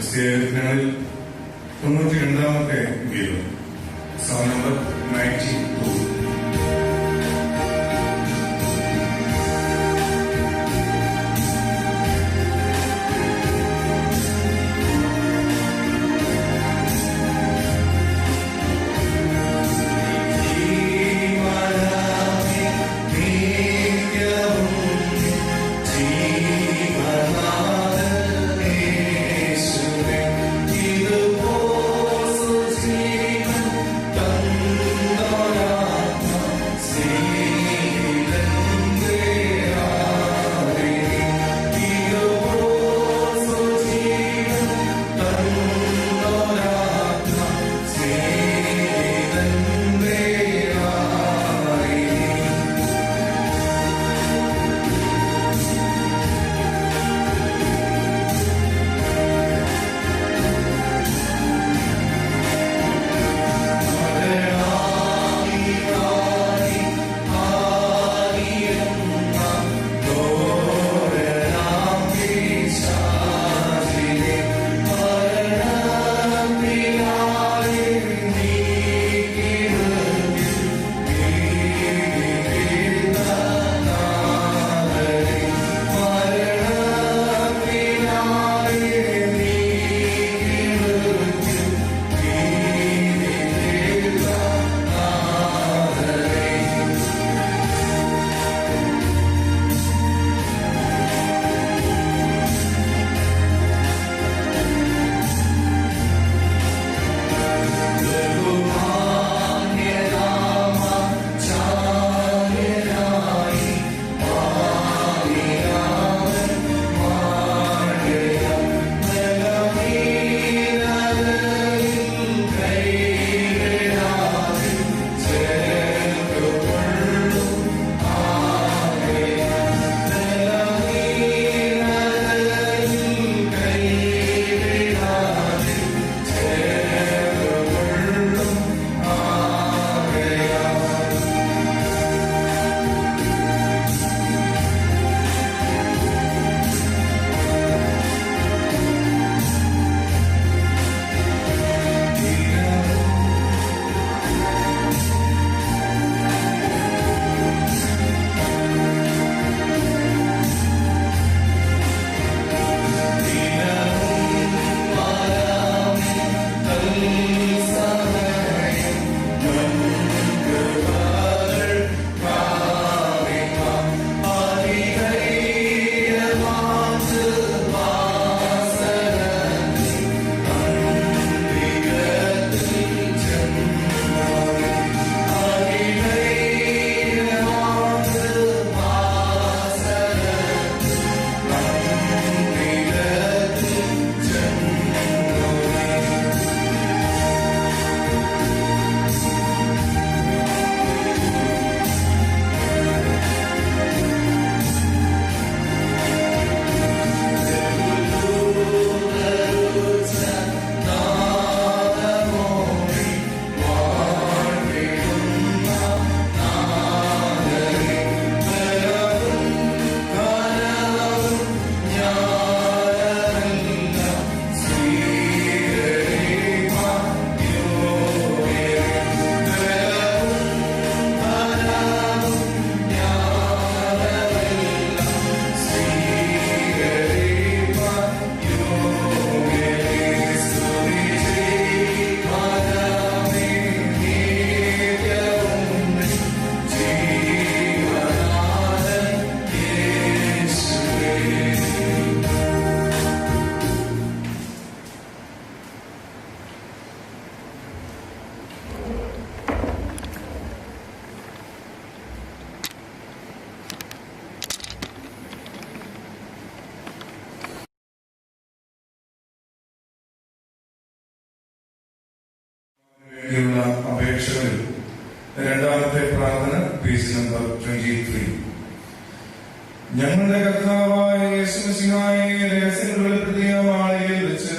ക്രിസ്ത്യാനികളിൽ 92ാമത്തെ ഗീതം, song number 92. അപേക്ഷകളിൽ രണ്ടാമത്തെ പ്രാർത്ഥന, പേജ് നമ്പർ 23. ഞങ്ങളുടെ കർത്താവായ യേശുമിശിഹായെ രഹസ്യങ്ങൾ വെളിപ്പെടുത്തിയ മാളികയിൽ വെച്ച്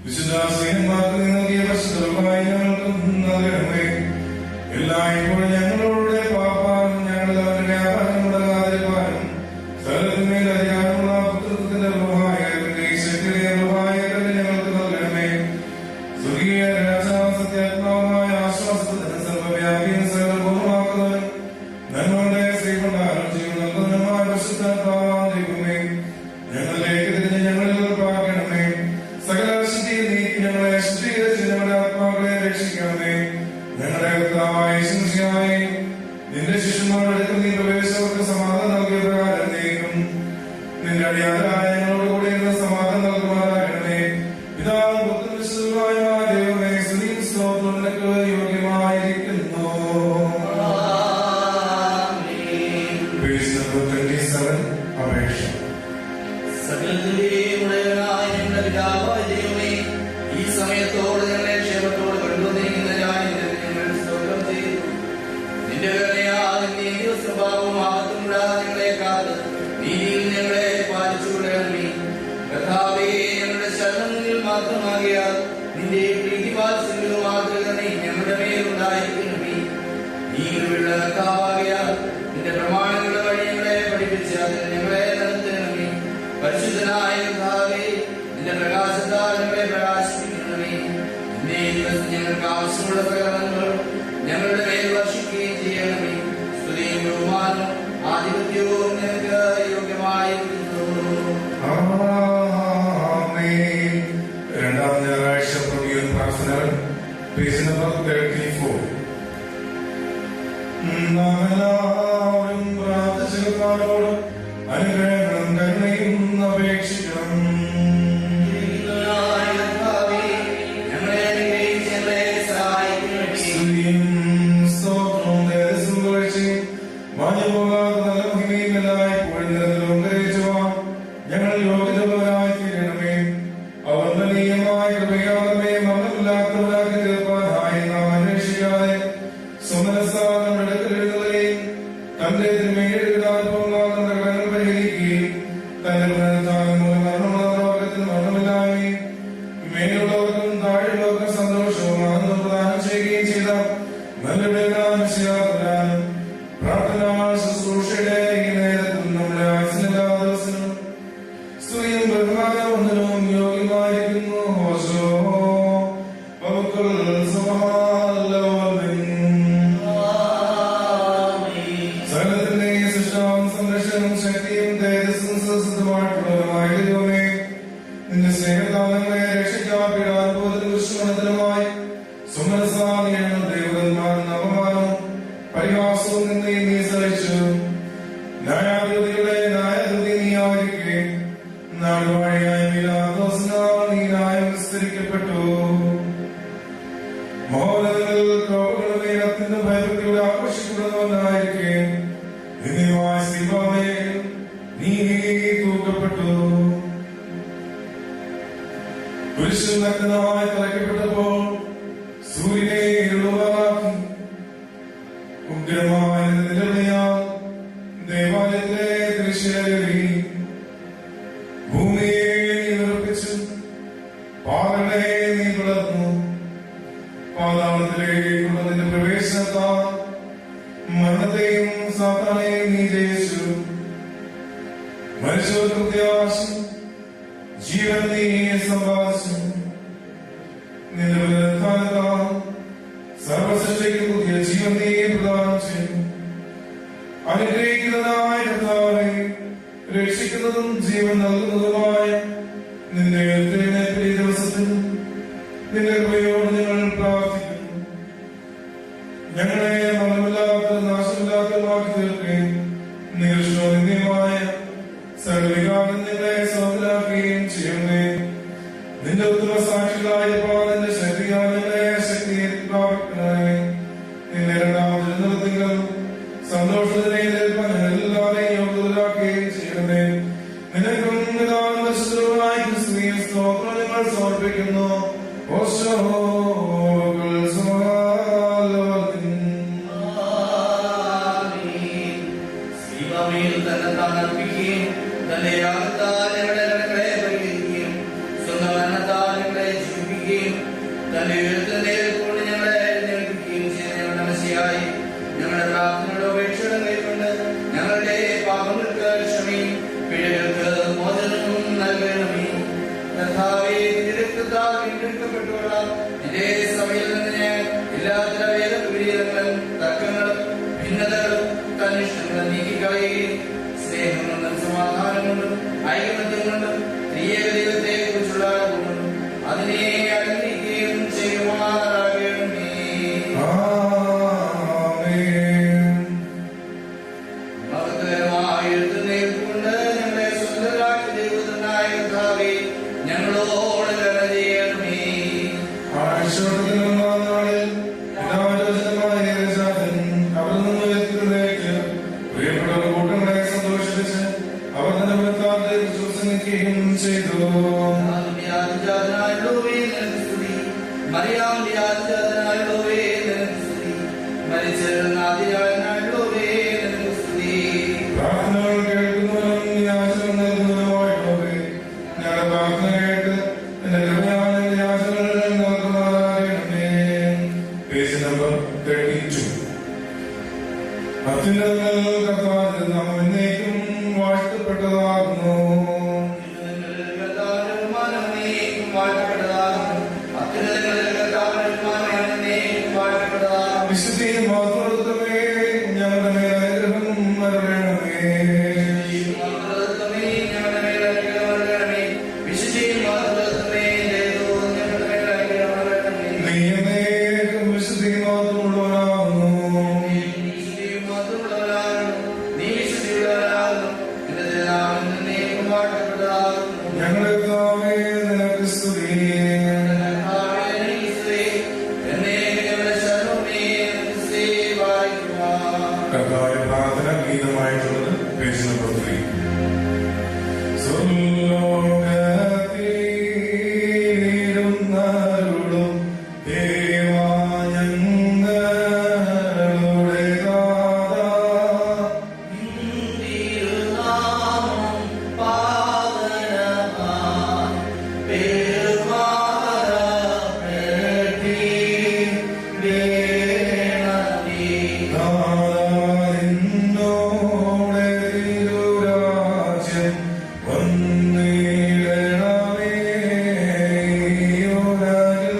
വിശുദ്ധാസീനന്മാർക്ക് നൽകിയ പരിശുദ്ധമായി ഞങ്ങൾക്ക് നൽകണമേ. എല്ലായ്പ്പോഴും ഞങ്ങളുടെ പാപ്പാനും ഞങ്ങളുടെ അവരുടെ വ്യാപാരം മുടങ്ങാതിരിക്കാനും സ്ഥലത്തിന്മേൽ അധികാരമുള്ള പുത്രത്തിന്റെ ശക്തിയെ ഞങ്ങൾക്ക് നീ പ്രവേശകർക്ക് സമാധാനം നൽകിയ പ്രകാരം നീക്കും. നിന്റെ അടിയാറായ ഞങ്ങളോട് കൂടെ സമാധാനം നൽകുമാറാകണമേ. പിതാവും പുത്രനും വിശുദ്ധനുമായ ദൈവമേ, സ്തുതിയും സ്തോത്രവും നിനക്ക് യോഗ്യമായിരിക്കുന്നു. അപേക്ഷ സകലത്തിന്റെയും ഉടയവനായ ഞങ്ങളുടെ പിതാവായ ദൈവമേ, ഈ സമയത്തോട് ഞങ്ങളെ ക്ഷേമത്തോട് കൊണ്ടുവന്നിരിക്കുന്നതിനായി ഞങ്ങൾ സ്തോത്രം ചെയ്യുന്നു. നിന്റെ വേദനയാകുന്ന സ്വഭാവവും ആപത്തും കൂടാതെ ഞങ്ങളെ കാത്ത് നീതിയിൽ ഞങ്ങളെ പാലിച്ചുകൊള്ളണമേ. കർത്താവേ, ഞങ്ങളുടെ ശരണങ്ങളിൽ മാത്രമാകിയാൽ നിന്റെ പ്രീതിവാത്സല്യവും മാതൃകനെ ഞങ്ങളുടെ മേലുണ്ടായിരിക്കണമേ. നീ കൃപയുള്ള കർത്താവാകിയാൽ നിന്റെ പ്രമാണങ്ങളുടെ വഴി ഞങ്ങളെ പഠിപ്പിച്ച് അതിന് ഞങ്ങളെ നടത്തണമേ. പരിശുദ്ധനായ കർത്താവേ, നിന്റെ പ്രകാശത്താൽ ഞങ്ങളെ പ്രകാശിപ്പിക്കണമേ. ഇന്നേ ദിവസം ഞങ്ങൾക്ക് ആവശ്യമുള്ള സകലങ്ങൾ ഞങ്ങളുടെ മേൽ വർഷിക്കുകയും ചെയ്യണമേ. സ്തുതിയും ബഹുമാനവും ആധിപത്യവും ഞങ്ങൾക്ക് യോഗ്യമായിരിക്കുന്നു. രണ്ടാം ഞായറാഴ്ച പ്രവീൺ പ്രാർത്ഥനകൾ പേജ് നമ്പർ 34. നാം എല്ലാവരും പ്രാർത്ഥിച്ചവരോട് അനുഗ്രഹങ്ങളും കരുണയും അപേക്ഷിക്കണം. ഞങ്ങൾ യോഗ്യതയുള്ളവരായി തീരണമേ. അവർണ്ണനീയമായ കൃപയാലമേ മരണമില്ലാത്തവരാക്കി തീർപ്പാനായി നാം അന്വേഷിക്കാതെ സുമനസ്സാകുന്ന എടുക്കലെഴുതുകയും തന്റെ പരിഹരിക്കുകയും തന്റെ മരണത്തിൽ മരണമില്ലായ്മയും മേലുള്ളവർക്കും താഴെയുള്ളവർക്കും സന്തോഷവും ആനന്ദവും പ്രദാനം ചെയ്യുകയും ചെയ്ത നല്ലവരാനും പ്രാർത്ഥനാ ശുശ്രൂഷയുടെ ഈ നേരത്തിൽ നമ്മുടെ ആയുസ്സിന്റെ ദിവസവും സ്തുതിയും ബഹുമാനവും ഒന്നിനും യോഗ്യമായിരിക്കുന്നു. സകലത്തിന്റെ സൃഷ്ടാവും സംരക്ഷണവും ശക്തിയും തേജസ്സും സ്വസിദ്ധമായിട്ടുള്ളവരുമായ ദൈവമേ, നിന്റെ സ്നേഹതാലങ്ങളെ രക്ഷിക്കാപ്പിടാനുഭവത്തിനും ദുഷ്മണത്തിനുമായി സുമനസാദികളും ദൈവന്മാരും അപമാനവും പരിഹാസവും നിന്നയും നീ സഹിച്ചു. ന്യായാധിപതികളെ ന്യായാധിപതി നീ ആയിരിക്കുകയും നാടുവാഴിയായ നീ ന്യായം വിസ്തരിക്കപ്പെട്ടു. മഹോന്നതങ്ങളിൽ ക്രോധങ്ങളുടെ അത്യന്തം ഭയഭക്തിയോടെ ആകർഷിക്കപ്പെടുന്നവനായിരിക്കുകയും നിന്നെയുമായ ശ്രീഭാവേ നീ തൂക്കപ്പെട്ടു. പുരുഷൻ നഗ്നമായി തലയ്ക്കപ്പെട്ടപ്പോൾ സൂര്യനെ ഇരുളുവാനാക്കി. ഉഗ്രമായ നിലവിളിയാൽ ദേവാലയത്തിലെ ദൃശ്യകരി ഭൂമിയെ നീ വിറപ്പിച്ചു. പാറകളെ നീ പിളർന്നു. പാതാളത്തിലേക്കുള്ള നിന്റെ പ്രവേശനത്താൽ മരണത്തെയും സാത്താനെയും നീ ജയിച്ചു. മനുഷ്യർക്ക് പ്രത്യാശ ജീവൻ നീ സമ്പാദിച്ചു. നിന്റെ പുനരുത്ഥാനത്താൽ സർവസൃഷ്ടിക്ക് പുതിയ ജീവൻ നീ പ്രദാനം ചെയ്തു. അനുഗ്രഹിക്കുന്നതായ കർത്താവേ, രക്ഷിക്കുന്നതും ജീവൻ നൽകുന്നതുമായ നിന്റെ എഴുന്നേൽപ്പിന്റെ ദിവസത്തിൽ നിന്റെ കൃപയോട് ഞങ്ങൾ പ്രാർത്ഥിക്കുന്നു. ഞങ്ങളെ മരണമില്ലാത്ത നാശമില്ലാത്തമാക്കി തീർക്കുകയും നികൃഷ്ടമായ സർവ്വവികാരം നിങ്ങളെ സ്വന്തമാക്കുകയും ചെയ്യുന്നേ. നിന്റെ ഉത്തമ സാക്ഷികളായ നിന്റെ ശക്തികാലങ്ങളെ ശക്തിയെ പ്രാപിക്കണമേ. നിന്റെ രണ്ടാമത് നിർത്തികൾ സന്തോഷത്തിനെ എല്ലാവരെയും യോഗ്യതരാക്കുകയും ചെയ്യണമേ. നിനക്കും പിതാവിനുമായി ക്രിസ്തുവിനെ സ്തോത്രങ്ങൾ സമർപ്പിക്കുന്നു. തന്റെ യാഗത്താൽ ഞങ്ങളെ പരിഹരിക്കുകയും സ്വന്തം മരണത്താൽ ഞങ്ങളെ ജീവിപ്പിക്കുകയും തന്റെ ഉയർത്തുന്നതിൽ ഞങ്ങളെ എഴുന്നേൽപ്പിക്കുകയും ചെയ്ത ഞങ്ങളുടെ മെസ്സിയായി ഞങ്ങളുടെ പ്രാർത്ഥനയുടെ അപേക്ഷകളും കൈക്കൊണ്ട് ഞങ്ങളുടെ പാപങ്ങൾക്ക് ക്ഷമയും പിഴകൾക്ക് മോചനവും നൽകണമേ. കർത്താവേ, നിന്റെ രക്തത്താൽ വീണ്ടെടുക്കപ്പെട്ടുള്ള നിന്റെ സഭയിൽ നിന്ന് എല്ലാത്തര വേദവിപരീതങ്ങളും തർക്കങ്ങളും ഭിന്നതകളും തന്നിഷ്ടങ്ങളും നീക്കിക്കളയുകയും സ്നേഹം കൊണ്ടും സമാധാനം കൊണ്ടും ഐകമത്യം കൊണ്ടും ത്രിയേക ദൈവത്തെ കുറിച്ചുള്ള കൊണ്ടും അതിനെ അനുഗ്രഹിക്കുകയും ചെയ്യുമാറാകണമേ. അത്യുന്നതങ്ങളിൽ കർത്താവിന്റെ നാമം എന്നേക്കും വാഴ്ത്തപ്പെട്ടതാകുന്നു. വിശുദ്ധിയും മാതൃത്വമേ ഞങ്ങളുടെ മേൽ അനുഗ്രഹം വരണമേ. നീ എന്നേക്കും വിശുദ്ധിയും മാതൃമുള്ളവനാകുന്നു. ഞങ്ങളുടെ കർത്താവേ നിനക്ക് സ്തുതി. കർത്താവിന്റെ പ്രാർത്ഥന ഗീതമായിട്ടുള്ളത് പേജ് നമ്പർ 3. സ്വർലോകത്തിരുന്നരുളും ദേവാ ഞങ്ങളുടെ ദാതാ, നിന്നോടെ തിരുരാജ്യം വന്നിടണമേ ഈ ഉലകിൽ.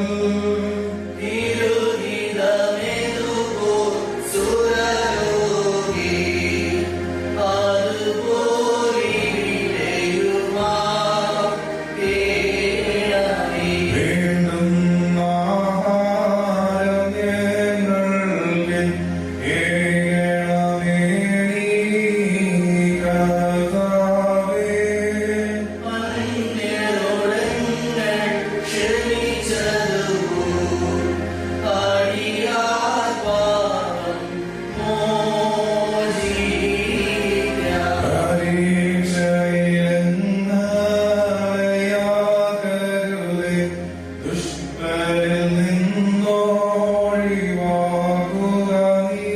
വേണ്ടുന്ന ആഹാരം ഞങ്ങൾക്ക് ഏകണമേ നീ കർത്താവേ. പരീക്ഷയിലെന്നറിയാക്കരുതേ, ദുഷ്ടരിൽ നിന്നൊഴിവാക്കുക നീ.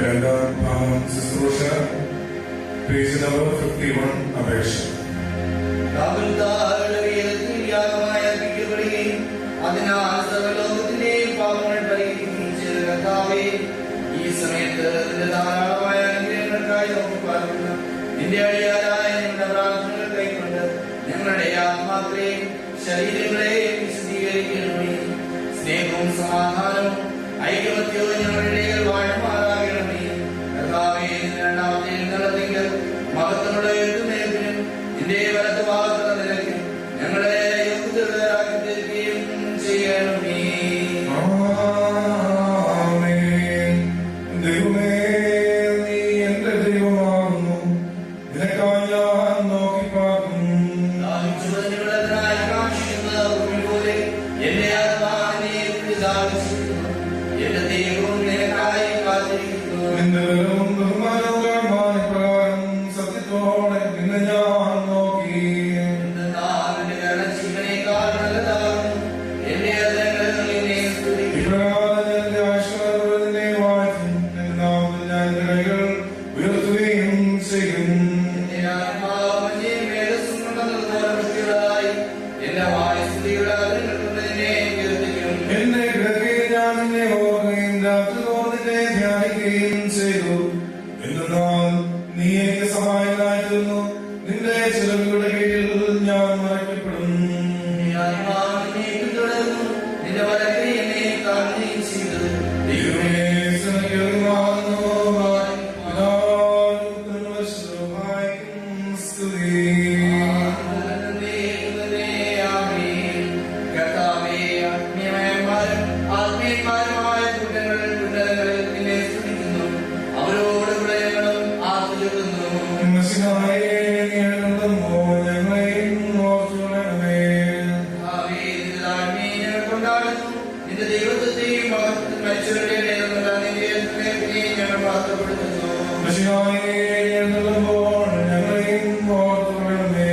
രണ്ടാം ഭാഗം ശുശ്രൂഷ പേജ് നമ്പർ 51 അപേക്ഷ. അതിനാൽ സർവ്വലോകത്തിന്റെയും പാപങ്ങൾ പരിഹരിക്കുകയും ചെയ്ത കർത്താവേ, ഈ സമയത്ത് നിന്റെ ധാരാളമായ അനുഗ്രഹങ്ങൾക്കായി നമുക്ക് പാർക്കുന്നു. നിന്റെ അടിയാരായ ഞങ്ങളുടെ പ്രാർത്ഥനകൾ കൈക്കൊണ്ട് ഞങ്ങളുടെ ആത്മാക്കളെയും ശരീരങ്ങളെയും വിശദീകരിക്കണമേ. സ്നേഹവും സമാധാനവും ഐകമത്യവും ഞങ്ങളുടെ ഇടയിൽ വാഴുമാറാകണമേ. കർത്താവേ, നിന്റെ രണ്ടാമത്തെ എഴുന്നള്ളത്തിങ്കൽ മഹത്വമുള്ള എഴുത്തുന്നേൽപ്പിനും നിന്റെ വലത്ത് ഭാഗത്തുള്ള നിലയ്ക്കും ഞങ്ങളെ യോഗ്യതരാക്കി തീർക്കുകയും ചെയ്യണമേ. ആമേൻ. ദൈവമേ, നീ എന്റെ ദൈവമാകുന്നു. നിനക്കായി ഞാൻ നോക്കിപ്പാർക്കുന്നു. ചുവന്നുള്ളതിനായി കാക്ഷിക്കുന്ന ഭൂമി പോലെ എന്റെ ആത്മാവിനെ ദാഹിച്ചിരിക്കുന്നു. എന്റെ ദൈവവും നിനക്കായി കാത്തിരിക്കുന്നു. നിന്റെ ബലവും ബഹുമാനവും കാണുവാൻ ഇപ്രകാരം സത്യത്തോടെ നിന്നെ ഞാൻ നോക്കി. നിന്റെ കരുണ ജീവനേക്കാൾ നല്ലതാകുന്നു. എന്റെ ഹൃദയങ്ങളിൽ നിന്നെ സ്തുതിക്കും. ഇപ്രകാരം എന്റെ ആശ്വാസം നിന്നെ വാഴ്ത്തും. നിന്റെ നാമത്തിൽ ഞാൻ എന്റെ കൈകൾ ഉയർത്തുകയും ചെയ്യും. എന്റെ ആത്മാവ് മഞ്ഞയും മേഘസ്സും കൊണ്ടുവന്നതുപോലെ വൃത്തിയുള്ളതായി എന്റെ വായുസ്തുതിയുടെ അതിർകൊണ്ട് നിന്നെ കീർത്തിക്കും. എന്റെ കിടക്കയിൽ ഞാൻ നിന്നെ ഓർക്കുകയും രാത്രിതോറും നിന്നെ ധ്യാനിക്കുകയും ചെയ്തു. എന്തെന്നാൽ നീ എനിക്ക് സഹായകനായി തീർന്നു. നിന്റെ ചിറകുകളുടെ കീഴിൽ ഞാൻ മറയ്ക്കപ്പെടും. എന്റെ ആത്മാവ് നിന്നെ പിന്തുടരുന്നു. നിന്റെ വലക്കൈ എന്നെ താങ്ങുകയും ചെയ്തു. ദൈവമേ, സ്നേഹമാകുന്നു. പിതാവിനും പുത്രനും പരിശുദ്ധാത്മാവിനും സ്തുതി. ആത്മീയന്മാരുമായ കൂട്ടങ്ങളിൽ നിന്നെ സ്തുതിക്കുന്നു. അവരോട് ഹൃദയങ്ങളും ആർത്തുചൊല്ലുന്നു. മെസ്സിഹായേ, നീ എഴുന്നള്ളുമ്പോൾ ഞങ്ങളെയും ഓർത്തുകൊള്ളണമേ. ഞങ്ങൾ കൊണ്ടാടുന്നു. നിന്റെ ദൈവത്വത്തെയും മരിച്ചവരുടെ ഇടയിലുള്ള നിന്റെ എഴുന്നേൽപ്പിനെയും ഞങ്ങൾ വാർത്തപ്പെടുത്തുന്നു. മെസ്സിഹായേ, നീ എഴുന്നള്ളുമ്പോൾ ഞങ്ങളെയും ഓർത്തുകൊള്ളണമേ.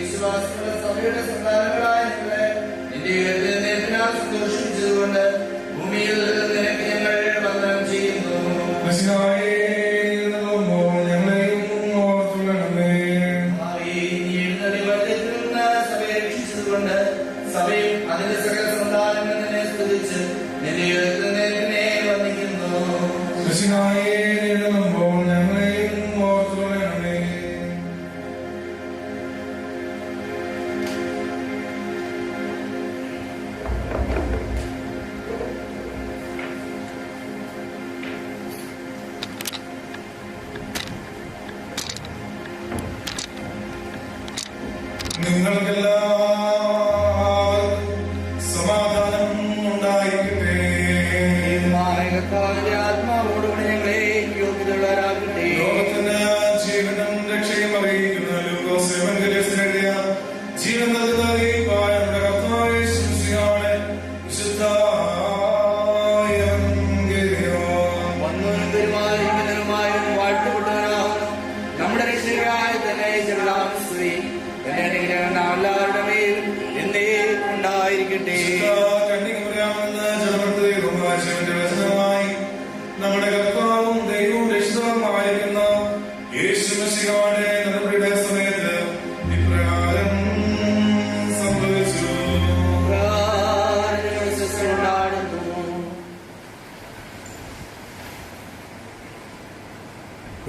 വിശ്വാസമുള്ള സഭയുടെ സന്താനങ്ങളായ ഞങ്ങളെ നിന്റെ എഴുന്നേൽപ്പിനാൽ സന്തോഷിപ്പിച്ചതുകൊണ്ട് ഭൂമിയിൽ നിനക്ക് ഞങ്ങൾ വന്ദനം ചെയ്യുന്നു. മെസ്സിഹായേ, നീ എഴുന്നള്ളുമ്പോൾ ഞങ്ങളെയും നിങ്ങൾക്കെല്ലാവർക്കും സമാധാനം ഉണ്ടായിരിക്കട്ടെ. ആത്മാവോടുകൂടി ഞങ്ങളെ യോഗ്യതയുള്ളവരാകട്ടെ. ലോകത്തിന് ജീവനും രക്ഷയും അറിയിക്കുന്ന ലൂക്കോസ് എവങ്കേലിസ്റ്റിന് എഴുതിയ ജീവൻ നൽകുന്ന അറിയിപ്പായ നമ്മുടെ കർത്താവായ യേശു മിശിഹായുടെ വിശുദ്ധ എവങ്കേലിയോൻ. വന്നവനും പെരുമാറിക്കുന്നതിനുമായും വാഴ്ത്തപ്പെട്ടവനാകുന്നു നമ്മുടെ രക്ഷകനായ തന്നെ ജഗദാസ്തുതി. എന്നെ അനുഗ്രഹം നാം എല്ലാവരുടെ മേലും എന്നേക്കും ഉണ്ടായിരിക്കട്ടെ. കന്യകമറിയാമെന്ന് ജനപ്പെടുത്തി റോമാശിവന്റെ വചനമായി നമ്മുടെ കർത്താവും ദൈവവും രക്ഷിതാവുമായിരിക്കുന്ന യേശു മിശിഹായുടെ നടപടിയുടെ സമയത്ത് ഇപ്രകാരം സംഭവിച്ചു.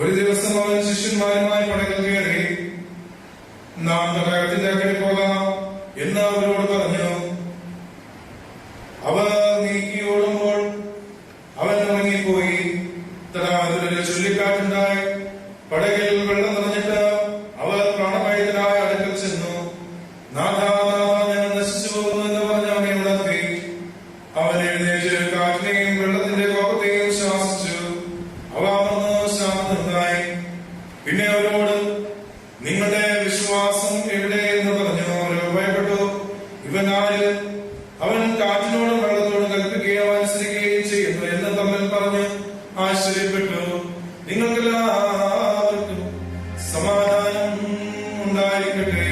ഒരു ദിവസം അവൻ ശിഷ്യന്മാരുമായി പടകിൽ കയറി നാം തടാകത്തിന്റെ അക്കരെ പോകാം എന്ന് അവരോട് പറഞ്ഞു. അവർ നീക്കി ഓടുമ്പോൾ അവൻ ഇറങ്ങിപ്പോയി. തടാകത്തിലൊരു ചുഴലിക്കാറ്റുണ്ടായി. പടകിൽ വെള്ളം നിറഞ്ഞിട്ട് അവർ പ്രാണഭയത്തിനായ അടുക്കൽ ചെന്നു. നാഥാ, ഞങ്ങൾ നശിച്ചു പോകുന്നു എന്ന് പറഞ്ഞ് അവനെ ഉണർത്തി. അവൻ എഴുന്നേറ്റ് കാറ്റിനെയും വെള്ളത്തിന്റെ കോപത്തെയും ശാസിച്ചു. അവ അമർന്ന് ശാന്തമായി. പിന്നെ അവരോട് നിങ്ങളുടെ വിശ്വാസം എവിടെ എന്ന് പറഞ്ഞു. അവർ ഭയപ്പെട്ടു. ഇവൻ ആര്? അവൻ കാറ്റിനോടും വെള്ളത്തോടും കൽപ്പിക്കുകയോ അനുസരിക്കുകയും ചെയ്യുന്നു എന്ന് തമ്മിൽ പറഞ്ഞ് ആശ്ചര്യപ്പെട്ടു. നിങ്ങൾക്കെല്ലാവർക്കും സമാധാനം ഉണ്ടായിരിക്കട്ടെ.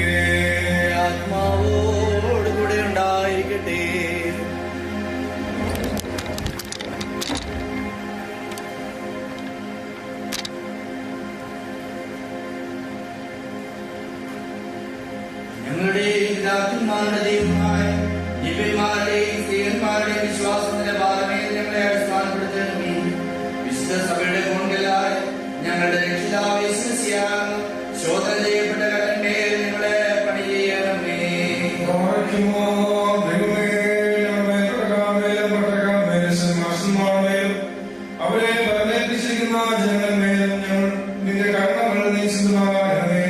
ആത്മാവോടുകൂടെ ഉണ്ടായിരിക്കട്ടെ. ഞങ്ങളുടെ പിതാക്കന്മാരുടെ ദൈവമായ ദിവ്യന്മാരുടെയും സ്ത്രീയന്മാരുടെയും വിശ്വാസത്തിന്റെ ഭാരമേൽ ഞങ്ങളെ അടിസ്ഥാനപ്പെടുത്തണമേ. വിശുദ്ധ സഭയുടെ മുൻപിലായി ഞങ്ങളുടെ രക്ഷിതാവ് യേശു മിശിഹായാകുന്നു ശോധന ചെയ്യപ്പെട്ട കടന്മേൽ ഞങ്ങളെ പണി ചെയ്യണമേ. അവരെ പരമേൽപ്പിച്ചിരിക്കുന്ന ജനങ്ങളിന്മേലും ഞങ്ങൾ നിന്റെ കരുണകൾ നീച്ചുന്നതാകണമേ.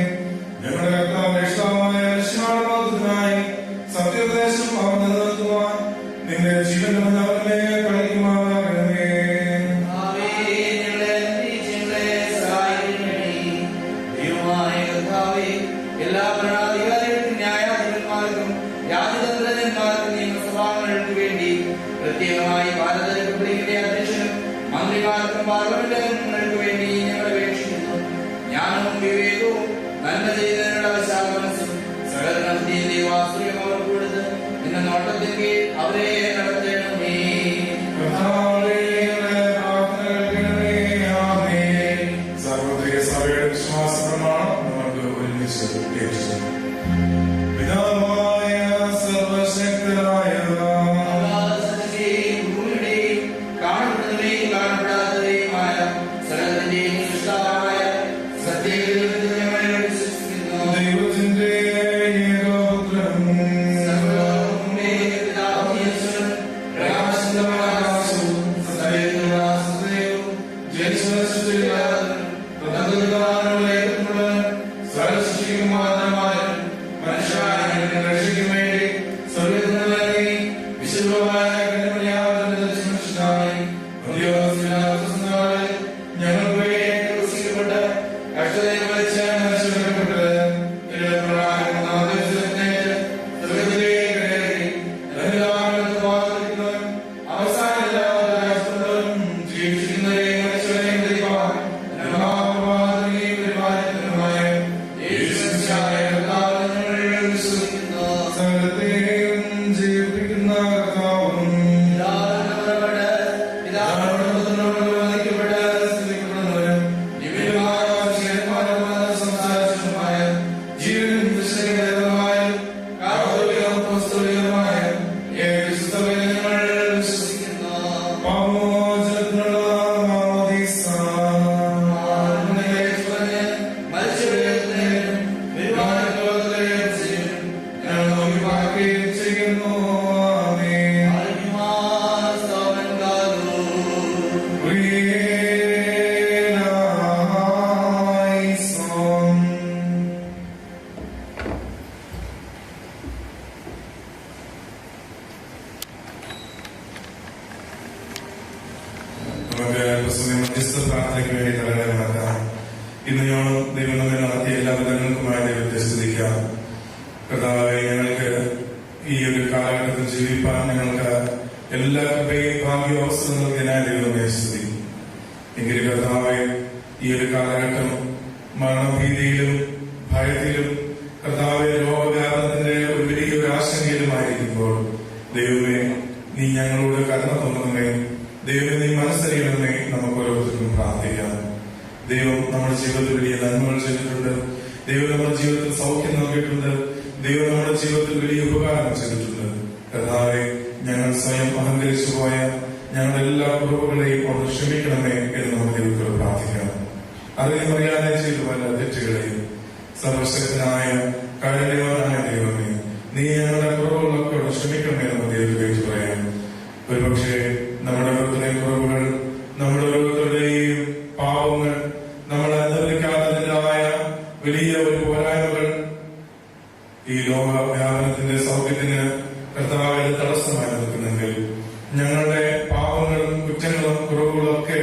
ഞങ്ങളുടെ കർത്താവ് രക്ഷിതാവായ യേശുവിന്റെ നാമത്തിനായി സത്യോപദേശം അവർ നിലനിർത്തുവാൻ നിന്റെ ജീവൻ അവരെ കളിക്കുമാറാകണമേ. എല്ലാ ഭരണാധികാരികൾക്കും ന്യായാധിപന്മാർക്കും രാജതന്ത്രജ്ഞന്മാർക്കും നിയമസഭാംഗങ്ങൾക്ക് വേണ്ടി പ്രത്യേകമായി ഭാരത റിപ്പബ്ലിക്കിന്റെ അധ്യക്ഷനും മന്ത്രിമാർക്കും പാർലമെന്റ് അംഗങ്ങൾക്ക് വേണ്ടി ഞങ്ങൾ അപേക്ഷിക്കുന്നു. ജ്ഞാനവും വിവേകവും നന്മ ചെയ്യുന്നതിനുള്ള വിശാല മനസ്സും സകല ദൈവാശ്രയം അവർക്ക് കൊടുത്ത് നിന്റെ നോട്ടത്തിൽ കീഴിൽ അവരെ നടത്തണമേ. സർവ്വത്രിക സഭയുടെ വിശ്വാസ പ്രമാണം നമുക്ക് ഒരുമിച്ച് ഏറ്റുചൊല്ലാം. പിതാവായ സർവശക്തനായ ഭൂമിയുടെയും കാണപ്പെടുന്നവയും കാണപ്പെടാത്തവയുമായ സകലത്തിന്റെയും സൃഷ്ടാവായ സത്യദൈവത്തിൽ ഞങ്ങൾ വിശ്വസിക്കുന്നു. ദൈവത്തിന്റെ ഏകപുത്രൻ സർവ്വലോകങ്ങളുടെ പിതാവായ യേശുവും പ്രകാശത്തിന്റെ ആകാശവും സത്യത്തിലുള്ള സത്യവും ജനിച്ചവനും സൃഷ്ടിയില്ലാത്തവനും പ്രതീകാരമുള്ള ഏകപുത്രനും സർവ്വസൃഷ്ടിക്കും മാതാവായും മനുഷ്യരായ രക്ഷയ്ക്കും വേണ്ടി സ്വർഗ്ഗത്തിൽ നിന്ന് ഇറങ്ങി വിശുദ്ധമായ കന്യകമറിയാമിന്റെ ദർശനമായി ഞങ്ങൾക്ക് വേണ്ടി ക്രൂശിക്കപ്പെട്ട് കഷ്ടതയിൽ കഴിഞ്ഞോളം ദൈവം നമ്മെ നടത്തിയ എല്ലാ വിധങ്ങൾക്കുമായി ദൈവത്തെ സ്തുതിക്കാം. കർത്താവേ, ഞങ്ങൾക്ക് ഈ ഒരു കാലഘട്ടത്തിൽ ജീവിപ്പാൻ ഞങ്ങൾക്ക് എല്ലാ കൃപയും ഭാഗ്യ അവസരം നൽകിയതിനായി ദൈവമേ സ്തുതി. എങ്കിലും കർത്താവേ, ഈ ഒരു കാലഘട്ടം മരണഭീതിയിലും ഭയത്തിലും കർത്താവെ രോഗവ്യാപനത്തിന്റെ ഒരു വലിയൊരു ആശങ്കയിലുമായിരിക്കുമ്പോൾ ദൈവമേ, നീ ഞങ്ങളോട് കരുണ തോന്നണമേ. ദൈവമേ, നീ മനസ്സറിയണമേ. നമുക്ക് ഓരോരുത്തർക്കും പ്രാർത്ഥിക്കാം. ദൈവം നമ്മുടെ ജീവിതത്തിൽ വലിയ നന്മകൾ ചെയ്തിട്ടുണ്ട്. ദൈവം നമ്മുടെ ജീവിതത്തിൽ സൗഖ്യം നൽകിയിട്ടുണ്ട്. ദൈവം നമ്മുടെ ജീവിതത്തിൽ വലിയ ഉപകാരം ചെയ്തിട്ടുണ്ട്. കർത്താവെ, ഞങ്ങൾ സ്വയം അഹങ്കരിച്ചു പോയ ഞങ്ങളുടെ എല്ലാ കുറവുകളെയും അവിടെ ക്ഷമിക്കണമേ എന്ന് നമുക്ക് ദൈവത്തോട് പ്രാർത്ഥിക്കാം. അറിയാൻ അറിയാതെ ചെയ്തു പല തെറ്റുകളെയും സർവശക്തനായ കാരുണ്യവാനായ ദൈവമേ, നീ ഞങ്ങളുടെ കുറവുകളൊക്കെ അവിടെ ക്ഷമിക്കണമേ എന്ന് ദൈവത്തെ പറയാം. ഒരുപക്ഷെ നമ്മുടെ ഓരോരുത്തരുടെയും കുറവുകൾ, നമ്മുടെ ഓരോരുത്തരുടെയും പാവങ്ങൾ, നമ്മൾ അനുഭവിക്കാത്തതിൻ്റെതായ വലിയ ഒരു പോരായ്മകൾ ഈ ലോകവ്യാപനത്തിന്റെ സൗഖ്യത്തിന് കർത്താവിന് തടസ്സമായി നിൽക്കുന്നെങ്കിൽ ഞങ്ങളുടെ പാപങ്ങളും കുറ്റങ്ങളും കുറവുകളും ഒക്കെ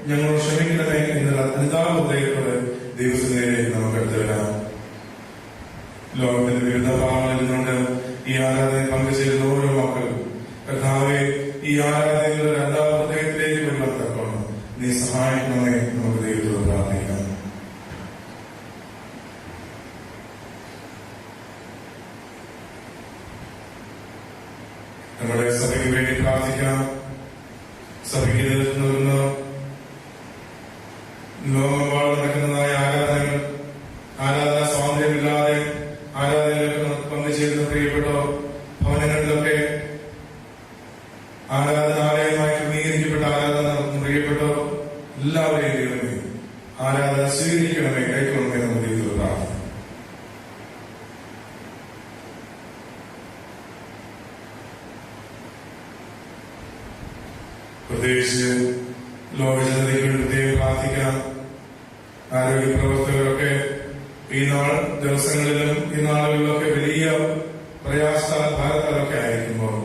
ഞങ്ങൾ ക്ഷമിക്കണമേ എന്നുള്ള അനുതാപത്തോടെ ദൈവത്തിന്റെ നമുക്ക് എടുത്തു വരാം. ലോകത്തിന്റെ വിവിധ ഭാഗങ്ങളിൽ നിന്നുകൊണ്ട് ഈ ആരാധനയിൽ പങ്കുചേരുന്ന ഓരോ മക്കളും കർത്താവെ, ഈ ആരാധനയുടെ രണ്ടാം ഹൃദയത്തിലേക്ക് വരുവാൻ തക്കോണം നീ സഹായിക്കണമേ. നമുക്ക് ദൈവത്തോട് പ്രാർത്ഥിക്കാം. നമ്മുടെ സഭയ്ക്ക് വേണ്ടി പ്രാർത്ഥിക്കാം. സഭയ്ക്ക് നൽകുന്ന ലോകമെമ്പാടും നടക്കുന്നതായ ആരാധന സ്വാതന്ത്ര്യമില്ലാതെ ആരാധനയിലൊക്കെ പങ്കുചേരുന്ന പ്രിയപ്പെട്ടോ ഭവനങ്ങളിലൊക്കെ ആരാധനാലയമായി ക്രമീകരിക്കപ്പെട്ട ആരാധന നടത്തുന്ന പ്രിയപ്പെട്ടോ എല്ലാവരെയും ദൈവമേ ആരാധന സ്വീകരിക്കണമേ, കൈക്കൊള്ളണമേ എന്ന രീതിയിൽ പ്രാർത്ഥന. പ്രത്യേകിച്ച് ലോകജനതയ്ക്ക് പ്രത്യേകം പ്രാർത്ഥിക്കാം. ആരോഗ്യ പ്രവർത്തകരൊക്കെ ഈ ദിവസങ്ങളിലും ഈ നാളുകളിലൊക്കെ വലിയ പ്രയാസ ഭാരത്താലൊക്കെ ആയിരിക്കുമ്പോൾ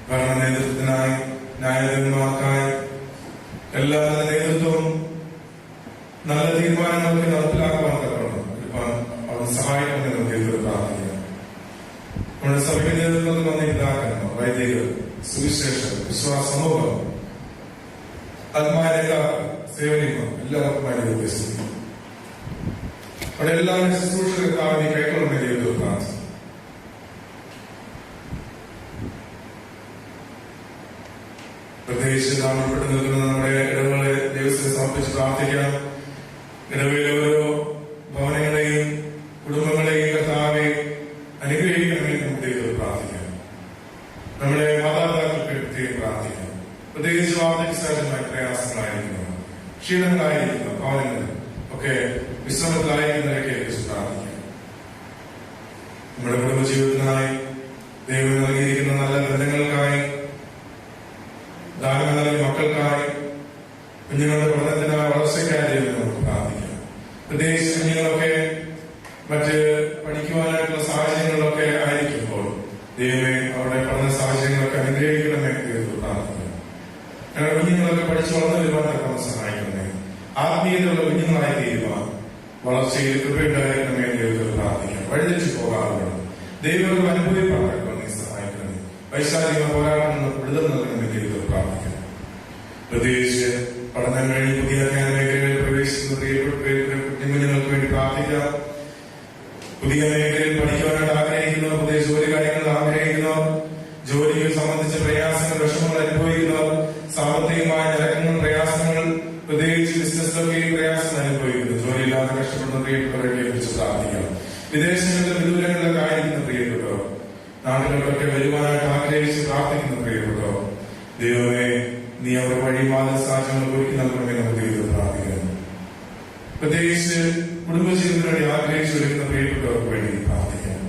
ഭരണ നേതൃത്വത്തിനായി, ന്യായാധിപന്മാർക്കായി എല്ലാ നേതൃത്വവും നല്ല തീരുമാനങ്ങൾക്ക് നടപ്പിലാക്കുവാൻ തക്കണം അവർ സഹായിക്കണമെന്ന് ദൈവത്തോട് പ്രാർത്ഥിക്കാം. നമ്മുടെ സഭയ്ക്ക് നേതൃത്വത്തിൽ വന്ന പിതാക്കന്മാർ, വൈദികർ, സുവിശേഷകർ, വിശ്വാസ സമൂഹം, ആത്മാരക സേവനിമാർ എല്ലാവർക്കുമായി ദൈവത്തെ അവിടെ എല്ലാവരും ശുശ്രൂഷകർക്കാവി കൈക്കൊള്ളുന്ന ദൈവത്തോട് പ്രാർത്ഥിക്കും. പ്രത്യേകിച്ച് നാമപ്പെട്ട് നിൽക്കുന്ന നമ്മുടെ ഇടവുകളെ ദൈവത്തെ സമർപ്പിച്ച് പ്രാർത്ഥിക്കാം. ഇടവയിലെ ഓരോ ഭവനങ്ങളെയും കുടുംബങ്ങളെയും കർത്താവെ അനുഗ്രഹിക്കണമെന്ന് നമുക്ക് ദൈവത്തോട് പ്രാർത്ഥിക്കാം. നമ്മുടെ മാതാപിതാക്കൾക്ക് പ്രത്യേകം പ്രാർത്ഥിക്കാം. പ്രത്യേകിച്ച് വാർദ്ധക്യസഹജമായ പ്രയാസങ്ങളായിരിക്കുന്നു, ക്ഷീണങ്ങളായിരിക്കുന്നു, ഭവനങ്ങൾ ഒക്കെ വിശ്രമത്തിലായിരിക്കുന്നവരൊക്കെ കുറിച്ച് പ്രാർത്ഥിക്കാം. നമ്മുടെ കുടുംബജീവിതത്തിനായി, ദൈവം നൽകിയിരിക്കുന്ന നല്ല ബന്ധങ്ങൾക്കായി, ദാനം നൽകിയ മക്കൾക്കായി, കുഞ്ഞുങ്ങളുടെ പഠനത്തിനായി, വളർച്ചയ്ക്കായി ദൈവം നമുക്ക് പ്രാർത്ഥിക്കാം. പ്രത്യേകിച്ച് കുഞ്ഞുങ്ങളൊക്കെ മറ്റ് പഠിക്കുവാനായിട്ടുള്ള സാഹചര്യങ്ങളിലൊക്കെ ആയിരിക്കുമ്പോൾ ദൈവമേ അവരുടെ പഠന സാഹചര്യങ്ങളൊക്കെ അനുഗ്രഹിക്കണമേ ദൈവത്തോട് പ്രാർത്ഥിക്കാം. ഞങ്ങളുടെ കുഞ്ഞുങ്ങളൊക്കെ പഠിച്ചു വളർന്നു വരുവാൻ തക്കവണ്ണം സഹായിക്കണമേ. ആത്മീയതയുള്ള കുഞ്ഞുങ്ങളായി തീരുവാൻ വളർച്ചയിൽ കൃപയുണ്ടായിരിക്കണമേ ദൈവത്തോട് പ്രാർത്ഥിക്കാം. വഴിതെച്ചു പോകാറുണ്ട് ദൈവങ്ങൾ അനുഭവിപ്പാൻ തക്കവണ്ണം നീ സഹായിക്കണമേ. വൈശാലിക പോരാട്ടം വിടുതൽ നൽകണമേ ദൈവത്തോട് പ്രാർത്ഥിക്കാം. പ്രത്യേകിച്ച് പഠനം കഴിഞ്ഞ് പുതിയ മേഖലകളിൽ പ്രവേശിക്കുന്ന കുഞ്ഞുങ്ങൾക്ക് വേണ്ടി പ്രാർത്ഥിക്കാം. പുതിയ മേഖലയിൽ പഠിക്കുവാനായിട്ട് ആഗ്രഹിക്കുന്നവർ, പുതിയ ജോലി കാര്യങ്ങൾ ആഗ്രഹിക്കുന്നവർ, ജോലിയെ സംബന്ധിച്ച പ്രയാസങ്ങൾ, വിഷമങ്ങൾ അനുഭവിക്കുന്നവർ, സാമ്പത്തികമായ നിരക്കങ്ങൾ, പ്രയാസങ്ങൾ, പ്രത്യേകിച്ച് ബിസിനസ്സിലൊക്കെ പ്രയാസങ്ങൾ അനുഭവിക്കുന്നു, ജോലിയില്ലാതെ കഷ്ടപ്പെടുന്ന പ്രിയപ്പെട്ടവരെ കുറിച്ച് പ്രാർത്ഥിക്കാം. വിദേശങ്ങളിലെ വിദൂരങ്ങളിലൊക്കെ ആയിരിക്കുന്ന പ്രിയപ്പെട്ടവർ, നാട്ടിലൊക്കെ വരുവാനായിട്ട് ആഗ്രഹിച്ച് പ്രാർത്ഥിക്കുന്ന പ്രിയപ്പെട്ടവർ, ദൈവമേ നീ അവരുടെ വഴിമാത സാഹചര്യങ്ങൾ ഒരുക്കി നൽകണമെന്ന് നമുക്ക് ദൈവത്തോട് പ്രാർത്ഥിക്കുന്നു. പ്രത്യേകിച്ച് കുടുംബജീവിതത്തിനുവേണ്ടി ആഗ്രഹിച്ചു വരുന്ന പ്രിയപ്പെട്ടവർക്ക് വേണ്ടി പ്രാർത്ഥിക്കാം.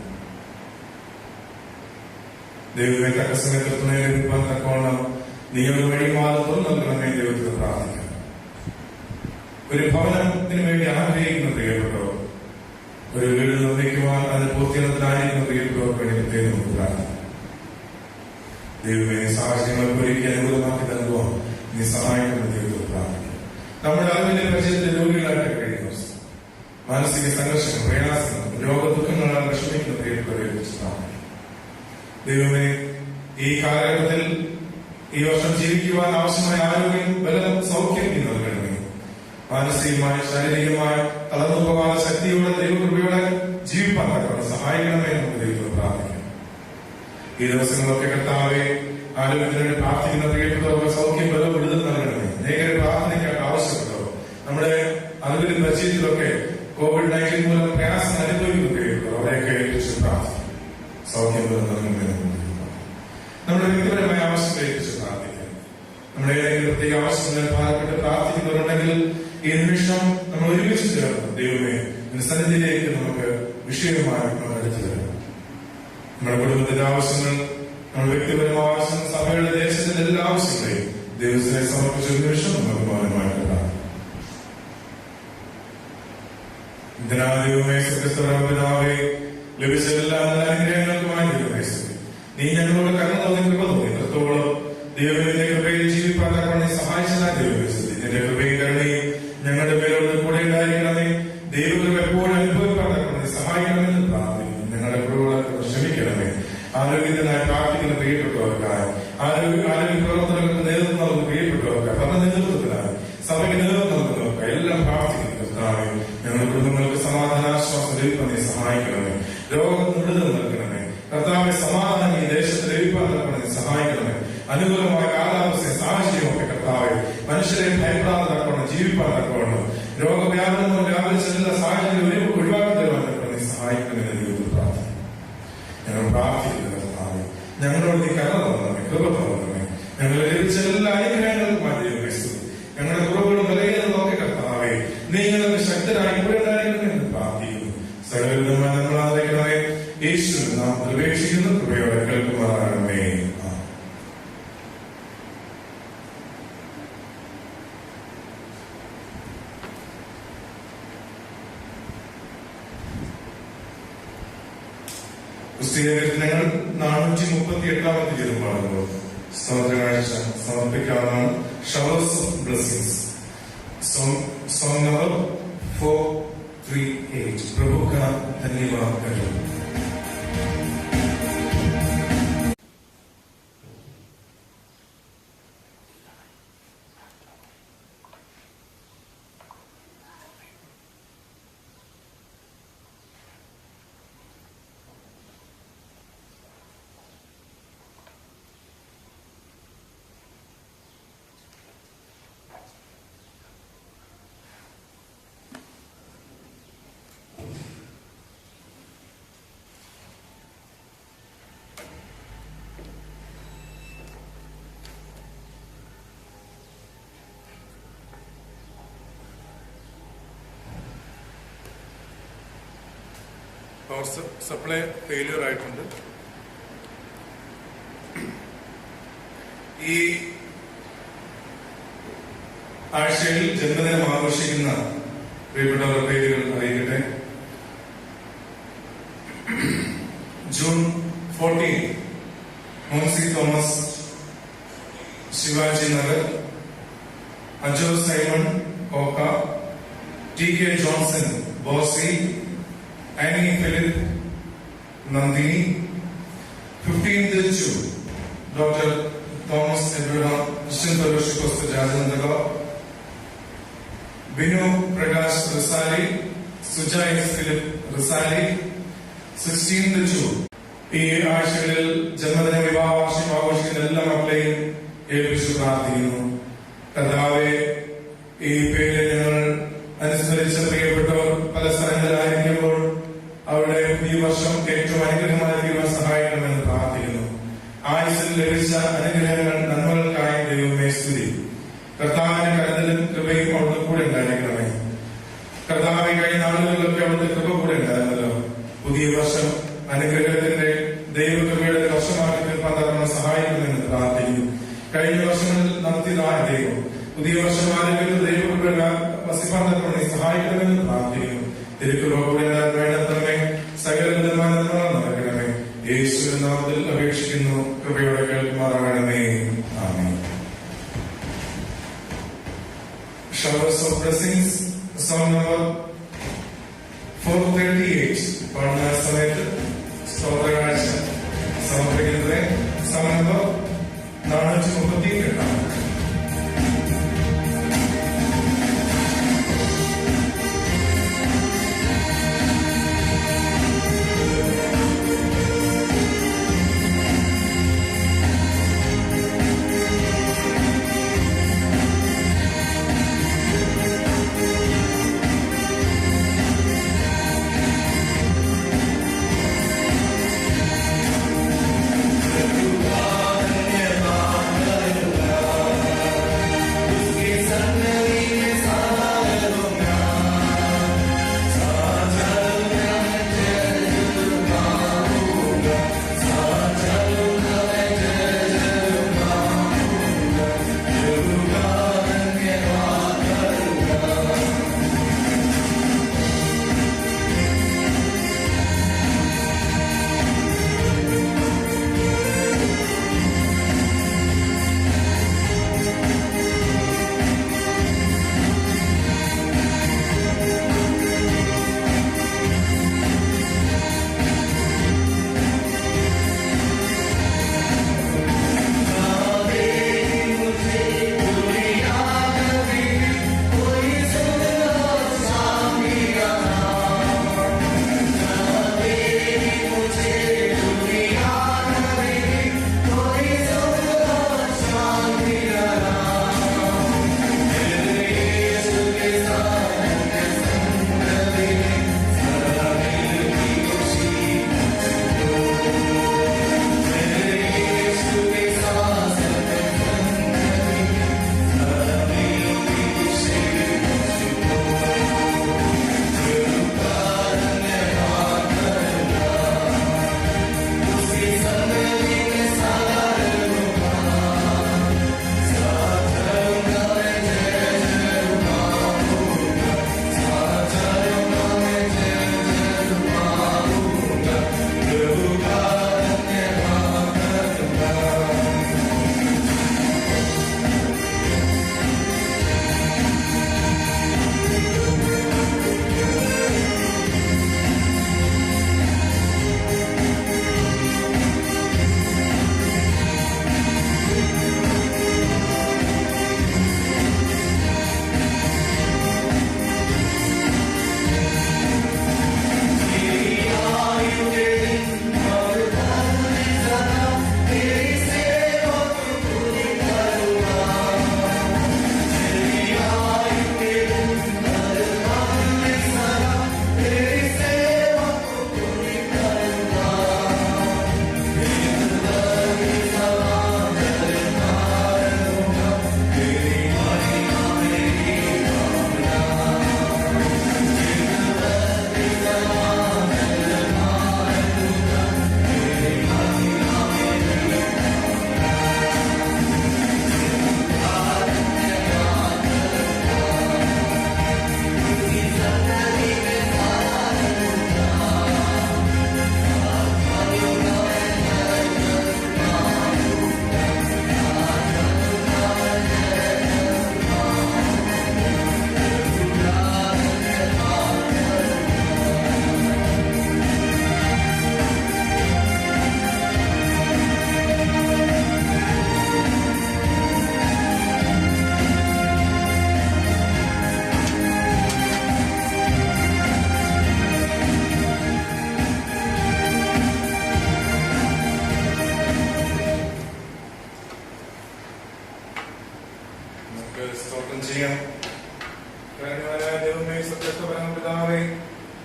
ദൈവമേ തക്ക സമയത്ത് തുണ ലഭിക്കാൻ തക്കവണ്ണം നീ ഒരു വഴിമാതത്വം നൽകണമെന്ന് ദൈവത്തോട് പ്രാർത്ഥിക്കാം. ഒരു ഭവനത്തിന് വേണ്ടി ആഗ്രഹിക്കുന്ന പ്രിയപ്പെട്ടവർ, ഒരു വീട് നിർമ്മിക്കുവാൻ അതിന് പൂർത്തീകരണത്തിനായിരിക്കുന്ന പ്രിയപ്പെട്ടവർക്ക് വേണ്ടി പ്രത്യേകം നമുക്ക് പ്രാർത്ഥിക്കാം. ദൈവമേ സാഹചര്യങ്ങൾക്ക് ഒരുക്കി അനുകൂലമാക്കി നൽകുവാൻ നീ സഹായിക്കുന്ന ദൈവത്തോട് പ്രാർത്ഥിക്കാം. നമ്മുടെ അറിവിന്റെ പരിചയത്തിൽ രോഗികളായിട്ട് കഴിയുന്നു, മാനസിക സംഘർഷങ്ങൾ, പ്രയാസങ്ങൾ, രോഗദുഃഖങ്ങളാൽ വിഷമിക്കുന്ന പ്രിയപ്പെട്ടവരെ കുറിച്ച് ദൈവമേ, ഈ കാലഘട്ടത്തിൽ ഈ വർഷം ജീവിക്കുവാൻ ആവശ്യമായ ആരോഗ്യം, ബലം, സൗഖ്യം നൽകണമേ. മാനസികമായ, ശാരീരികമായ തളർന്നു പോകാതെ ശക്തിയോടെ ദൈവകൃപയോടെ ജീവിപ്പാൻ തക്കവണ്ണം സഹായിക്കണമേ എന്ന് ദൈവത്തോട് പ്രാർത്ഥിക്കണം. ഈ ദിവസങ്ങളൊക്കെ കർത്താവെ, ആരോഗ്യത്തിന് വേണ്ടി പ്രാർത്ഥിക്കുന്ന പ്രിയപ്പെട്ടവർക്ക് സൗഖ്യം, ബലം, വിടുതൽ നൽകണമേ. നേരെ പ്രാർത്ഥനയ്ക്കായിട്ട് ആവശ്യപ്പെട്ടവർ നമ്മുടെ അറിവിലും പരിചയത്തിലൊക്കെ COVID-19 മൂലം പ്രയാസം അനുഭവിക്കുകയുള്ളൂ. അവരെയൊക്കെ ഏൽപ്പിച്ച് പ്രാർത്ഥിക്കും. സൗഖ്യം നൽകുന്നതിന് നമ്മുടെ വ്യക്തിപരമായ ആവശ്യങ്ങളെ ഏൽപ്പിച്ച് പ്രാർത്ഥിക്കാം. നമ്മുടെ ഏതെങ്കിലും പ്രത്യേക ആവശ്യങ്ങൾ ഭാരപ്പെട്ട് പ്രാർത്ഥിക്കുന്നവരുണ്ടെങ്കിൽ ഈ നിമിഷം നമ്മൾ ഒരുമിച്ച് ചേർന്ന് ദൈവമേ സന്നിധിയിലേക്ക് നമുക്ക് വിഷയമായി നമ്മൾ എടുത്തു തരാം. നമ്മുടെ കുടുംബത്തിന്റെ ആവശ്യങ്ങൾ, നമ്മുടെ വ്യക്തിപരമായ ആവശ്യങ്ങൾ, സഭയുടെ ദേശത്തിന്റെ എല്ലാ ആവശ്യങ്ങളെയും ദൈവത്തിനെ സമർപ്പിച്ച ഒരു നിമിഷം നമുക്ക് മൗനമായിട്ട് പ്രാർത്ഥിക്കാം. ദൈവമേ, സത്യസ്വരൂപനാവേ, ലഭിച്ച എല്ലാ അനുഗ്രഹങ്ങൾക്കുമായി ദൈവമേ സ്തുതി. നീ ഞങ്ങളോട് കരുണ തോന്നി, കൃപ തോന്നി, എത്രത്തോളം ദൈവമേ നിന്റെ കൃപയിൽ ജീവിപ്പാൻ തക്കവണ്ണം നീ സഹായിച്ചതായി ദൈവമേ സ്തുതി. നിന്റെ കൃപയും കരുണയും ഞങ്ങളുടെ പേരോട് കൂടെ ഉണ്ടായിരിക്കണമേ. ദൈവകൃപ എപ്പോഴും അനുഭവിപ്പാൻ തക്കവണ്ണം നീ സഹായിക്കണമെന്ന് പ്രാർത്ഥിക്കുന്നു. ഞങ്ങളുടെ കുറവുകളൊക്കെ ക്ഷമിക്കണമേ. ആരോഗ്യത്തിനായി പ്രാർത്ഥിക്കുന്ന പ്രിയപ്പെട്ടവർക്കായി, ആരോഗ്യ പ്രവർത്തനങ്ങൾക്ക് നേതൃത്വം നൽകുന്ന പ്രിയപ്പെട്ടവർക്കായി, ഭരണ നേതൃത്വത്തിനായി, സഭയ്ക്ക് നേതൃത്വം നൽകുന്നവർക്കായി എല്ലാം പ്രാർത്ഥിക്കുന്നു. കർത്താവേ, ഞങ്ങളുടെ കുടുംബങ്ങൾക്ക് സമാധാനാശ്വാസം ലഭിക്കാൻ നീ സഹായിക്കണമേ. രോഗം വിടുതൽ നൽകണമേ. കർത്താവെ, സമാധാനം ഈ ദേശത്ത് ലഭിക്കാൻ നീ സഹായിക്കണമേ. അനുകൂലമായ കാലാവസ്ഥ, സാഹചര്യമൊക്കെ കർത്താവെ മനുഷ്യരെ ഭയപ്പെടാതെ തക്കവണ്ണം ജീവിപ്പാൻ തക്കവണ്ണം രോഗവ്യാപനവും വ്യാപരിച്ചെല്ലാ സാഹചര്യം ഒഴിവാക്കി തരുവാൻ തക്കവണ്ണം നീ സഹായിക്കണമെന്ന് ദൈവത്തിൽ പ്രാർത്ഥിക്കുന്നു. ഞങ്ങൾ പ്രാർത്ഥിക്കുന്നു കർത്താവെ, ഞങ്ങളോട് നീ കരുണ തോന്നണമേ, കൃപ തോന്നണമേ. ഞങ്ങളെ ലഭിച്ച എല്ലാ അനുഗ്രഹങ്ങൾക്കും ദൈവമേ സ്തുതി. ഞങ്ങളുടെ കുറവുകളും വിലയിരുന്നതൊക്കെ കർത്താവെ നീ ഞങ്ങൾക്ക് ശക്തരായി കൂടെ ഉണ്ടായിരിക്കണമെന്ന് പ്രാർത്ഥിക്കുന്നു. സകലവിധമായ നമ്മൾ ആദരിക്കണമേ. യേശുവിനെ നാം പ്രവേശിക്കുന്ന കൃപയോടെ കേൾക്കുമാറാകണമേ. ക്രിസ്തീയങ്ങൾ 438 തിരുപ്പാടുകൾ സ്തോത്രകാഴ്ച സമർപ്പിക്കാവുന്നതാണ്. Showers of blessings, song number 438. प्रभु का धन्यवाद करो. പവർ സപ്ലൈ ഫെയിലിയർ ആയിട്ടുണ്ട്. ഈ ആഴ്ചയിൽ ജന്മദിനം ആഘോഷിക്കുന്ന പ്രിയപ്പെട്ടവരുടെ പേരുകൾ അറിയിക്കട്ടെ. June 14 Moncy Thomas, Shivaji Nagar. Ajo Simon കോക്ക, TK ജോൺസൺ ബോസി, Annie Philip Nandini. 15th June doctor Thomas Abraham, Christian fellowship of ജാജനന്ദക. ബിനു പ്രകാശ് റിസാലി, സുജായ് ഫിലിപ്പ് റിസാലി. 16th June ഈ ആഴ്ചകളിൽ ജന്മദിന വിവാഹ വാർഷികം ആഘോഷിക്കുന്ന എല്ലാ മക്കളെയും ഏൽപ്പിച്ചു പ്രാർത്ഥിക്കുന്നു. കർത്താവേ, ഈ പേര് ഞങ്ങൾ അനുസ്മരിച്ച പ്രിയപ്പെട്ടവർ പല സ്ഥലങ്ങളിലായിരിക്കുമ്പോൾ അവരുടെ ഈ വർഷം ഏറ്റവും അനുഗ്രഹമായി തീരുവാൻ സഹായിക്കണമെന്ന് പ്രാർത്ഥിക്കുന്നു. ആയുസ്സിൽ ലഭിച്ച അനുഗ്രഹങ്ങൾ, നന്മകൾക്കായി ദൈവമേ സ്തുതി. കർത്താവിന്റെ കരുതലും കൃപയും അവിടുന്ന് കൂടെ ഉണ്ടായിരിക്കണമേ. കർത്താവ് കഴിഞ്ഞ നാളുകളിലൊക്കെ അവിടുത്തെ കൃപ കൂടെ ഉണ്ടായിരുന്നല്ലോ. പുതിയ വർഷം അനുഗ്രഹത്തിന്റെ ദൈവകൃപയുടെ വർഷമാക്കി തീർപ്പാൻ തരണം സഹായിക്കണമെന്ന് പ്രാർത്ഥിക്കുന്നു. കഴിഞ്ഞ വർഷങ്ങളിൽ നടത്തിയതായ ദൈവം പുതിയ വർഷം ആരോഗ്യത്തിൽ ദൈവകൃപ വസിപ്പാൻ തരണം സഹായിക്കണമെന്ന് പ്രാർത്ഥിക്കുന്നു. തിരുക്കൃപ കൂടെ വേണ്ടത്രമേ, സകലവിധമായ നടക്കണമേ. യേശുവിന്റെ നാമത്തിൽ അപേക്ഷിക്കുന്നു, കൃപയോടെ കേൾക്കുമാറാകണമേ. ആമേൻ. Showers of blessings, song number 4:38 പാടുന്ന സമയത്ത് സ്തോത്രകാഴ്ച സമർപ്പിക്കുന്നത് സമനമ്പർ 438.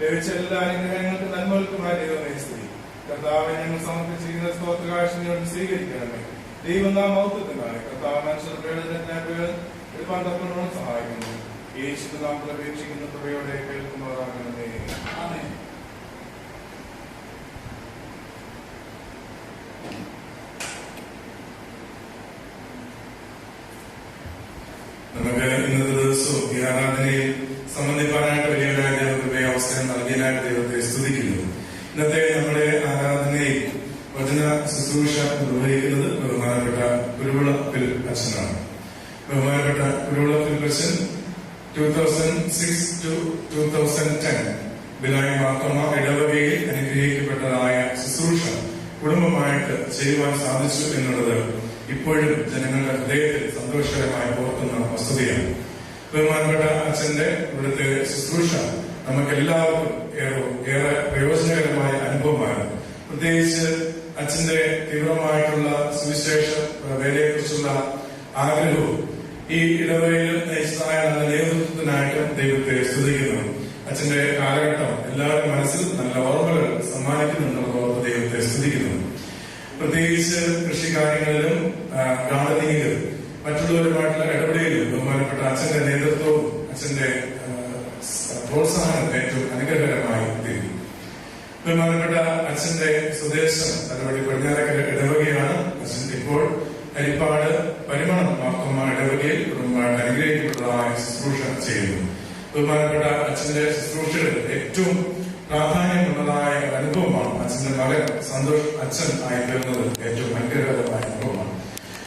ലഭിച്ച എല്ലാ അനുഗ്രഹങ്ങൾക്കും നന്മകൾക്കുമായി ദൈവമേ സ്തുതി. കർത്താവെ, ഞങ്ങൾ സമർപ്പിച്ചിരിക്കുന്ന സ്തോത്രകാഴ്ച സ്വീകരിക്കണമേ. ദൈവം നാം മഹത്വത്തിനാണ്. കർത്താവ് മനുഷ്യരുടെ എടുപ്പാൻ തക്കവണ്ണം സഹായിക്കുന്നു. യേശുവിന്റെ നാമത്തിൽ അപേക്ഷിക്കുന്ന കൃപയോടെ കേൾക്കുമാറാകണമേ. ആമേൻ. നമുക്ക് ഇന്നത്തെ ദിവസവും ഈ ആരാധനയിൽ സംബന്ധിക്കാനായിട്ട് വലിയ അവസരം നൽകിയതിനായിട്ട് ദൈവത്തെ സ്തുതിക്കുന്നു. ഇന്നത്തെ നമ്മുടെ ആരാധനയിൽ വചന ശുശ്രൂഷ നിർവഹിക്കുന്നത് ബഹുമാനപ്പെട്ട കുരുവിളപ്പിൽ അച്ഛനാണ്. ബഹുമാനപ്പെട്ട കുരുവിളപ്പിൽ അച്ഛൻ 2006 to 2010 ബിലായി മാർത്തോമ ഇടവകയിൽ അനുഗ്രഹിക്കപ്പെട്ടതായ ശുശ്രൂഷ കുടുംബമായിട്ട് ചെയ്യുവാൻ സാധിച്ചു എന്നുള്ളത് ഇപ്പോഴും ജനങ്ങളുടെ ഹൃദയത്തിൽ സന്തോഷകരമായി ഓർക്കുന്ന വസ്തുതയാണ്. ബഹുമാനപ്പെട്ട അച്ഛന്റെ ഇവിടുത്തെ ശുശ്രൂഷ നമുക്ക് എല്ലാവർക്കും ഏറെ പ്രയോജനകരമായ അനുഭവമായിരുന്നു. പ്രത്യേകിച്ച് അച്ഛന്റെ തീവ്രമായിട്ടുള്ള സുവിശേഷ വേലയെക്കുറിച്ചുള്ള ആഗ്രഹവും ഈ ഇടവകയിൽ നയിച്ചതായ നല്ല നേതൃത്വത്തിനായിട്ട് ദൈവത്തെ സ്തുതിക്കുന്നു. അച്ഛന്റെ കാലഘട്ടം എല്ലാവരുടെ മനസ്സിൽ നല്ല ഓർമ്മകൾ സമ്മാനിക്കുന്നുണ്ടെന്ന് ഓർത്ത് ദൈവത്തെ സ്തുതിക്കുന്നു. പ്രത്യേകിച്ച് കൃഷികാര്യങ്ങളിലും ഗാർഡനിങ്ങിലും മറ്റുള്ളവരുമായിട്ടുള്ള ഇടപെടലിലും ബഹുമാനപ്പെട്ട അച്ഛന്റെ നേതൃത്വവും അച്ഛന്റെ പ്രോത്സാഹനം ഏറ്റവും അനുഗ്രഹകരമായി തീരും. ബഹുമാനപ്പെട്ട അച്ഛന്റെ സ്വദേശം അതുവഴി പടിഞ്ഞാറക്കര ഇടവകയാണ്. അച്ഛൻ ഇപ്പോൾ ഹരിപ്പാട് പരിമളം മാർത്തോമ ഇടവകയിൽ കുടുംബമായിട്ട് അനുഗ്രഹിക്കപ്പെട്ടതായ ശുശ്രൂഷ ചെയ്യുന്നു. ബഹുമാനപ്പെട്ട അച്ഛന്റെ ശുശ്രൂഷകളിൽ ഏറ്റവും പ്രാധാന്യമുള്ളതായ അനുഭവമാണ് അച്ഛന്റെ മകൻ സന്തോഷ് അച്ഛൻ ആയിത്തീർന്നത്. ഏറ്റവും അനുഗ്രഹകരമായ അനുഭവമാണ്.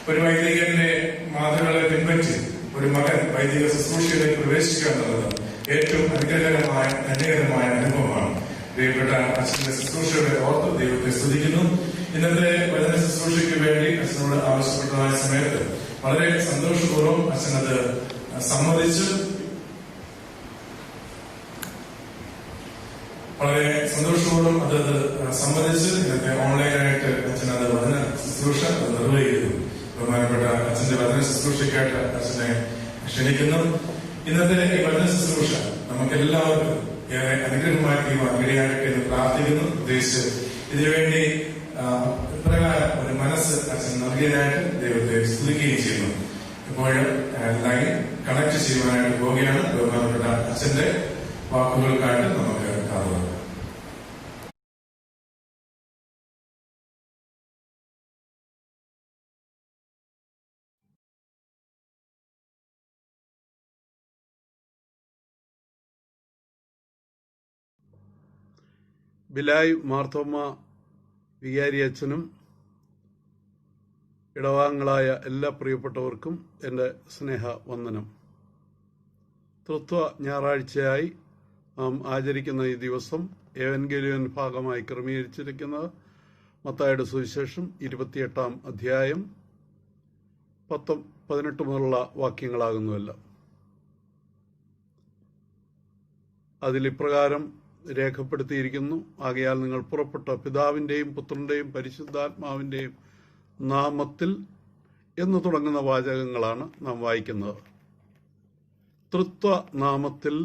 ഒരു വൈദികന്റെ മാതൃകളെ പിൻപറ്റി ഒരു മകൻ വൈദിക ശുശ്രൂഷയിലേക്ക് പ്രവേശിക്കുക എന്നുള്ളത് ഏറ്റവും അനുഗ്രഹകരമായ ധന്യകരമായ അനുഭവമാണ്. പ്രിയപ്പെട്ട അച്ഛന്റെ ശുശ്രൂഷയുടെ ഓർത്ത് ദൈവത്തെ സ്തുതിക്കുന്നു. ഇന്നത്തെ വചന ശുശ്രൂഷയ്ക്ക് വേണ്ടി അച്ഛനോട് ആവശ്യപ്പെട്ടതായ സമയത്ത് വളരെ സന്തോഷപൂർവ്വം അച്ഛനത് സമ്മതിച്ച് ഇന്നത്തെ ഓൺലൈനായിട്ട് അച്ഛനത് വചന ശുശ്രൂഷ നിർവഹിക്കുന്നു. ബഹുമാനപ്പെട്ട അച്ഛന്റെ വചന ശുശ്രൂഷയ്ക്കായിട്ട് അച്ഛനെ ക്ഷണിക്കുന്നു. ഇന്നത്തെ ഈ വചന ശുശ്രൂഷ നമുക്ക് എല്ലാവർക്കും ഏറെ അനുഗ്രഹമായി തീരുവാൻ ഇടയാകട്ടെ എന്ന് പ്രാർത്ഥിക്കുന്നു. ഉദ്ദേശിച്ച് ഇതിനുവേണ്ടി ഇപ്രകാരം ഒരു മനസ്സ് അച്ഛൻ നൽകിയതിനായിട്ട് ദൈവത്തെ സ്തുതിക്കുകയും ചെയ്യുന്നു. ഇപ്പോഴും ലൈൻ കണക്ട് ചെയ്യുവാനായിട്ട് പോവുകയാണ്. ബഹുമാനപ്പെട്ട അച്ഛന്റെ വാക്കുകൾക്കായിട്ട് നമുക്ക് കാണുന്നത്. ബിലായ് മാർത്തോമ വികാരി അച്ഛനും ഇടവാങ്ങളായ എല്ലാ പ്രിയപ്പെട്ടവർക്കും എൻ്റെ സ്നേഹവന്ദനം. തൃത്വ ഞായറാഴ്ചയായി നാം ആചരിക്കുന്ന ഈ ദിവസം എവൻഗേലിയൻ ഭാഗമായി ക്രമീകരിച്ചിരിക്കുന്നത് മത്തായിയുടെ സുവിശേഷം 28-ാം അധ്യായം 18 മുതലുള്ള വാക്യങ്ങളാകുന്നുവല്ല. അതിലിപ്രകാരം രേഖപ്പെടുത്തിയിരിക്കുന്നു: ആകയാൽ നിങ്ങൾ പുറപ്പെട്ട പിതാവിൻ്റെയും പുത്രന്റെയും പരിശുദ്ധാത്മാവിൻ്റെയും നാമത്തിൽ എന്ന് തുടങ്ങുന്ന വാചകങ്ങളാണ് നാം വായിക്കുന്നത്. തൃത്വ നാമത്തിൽ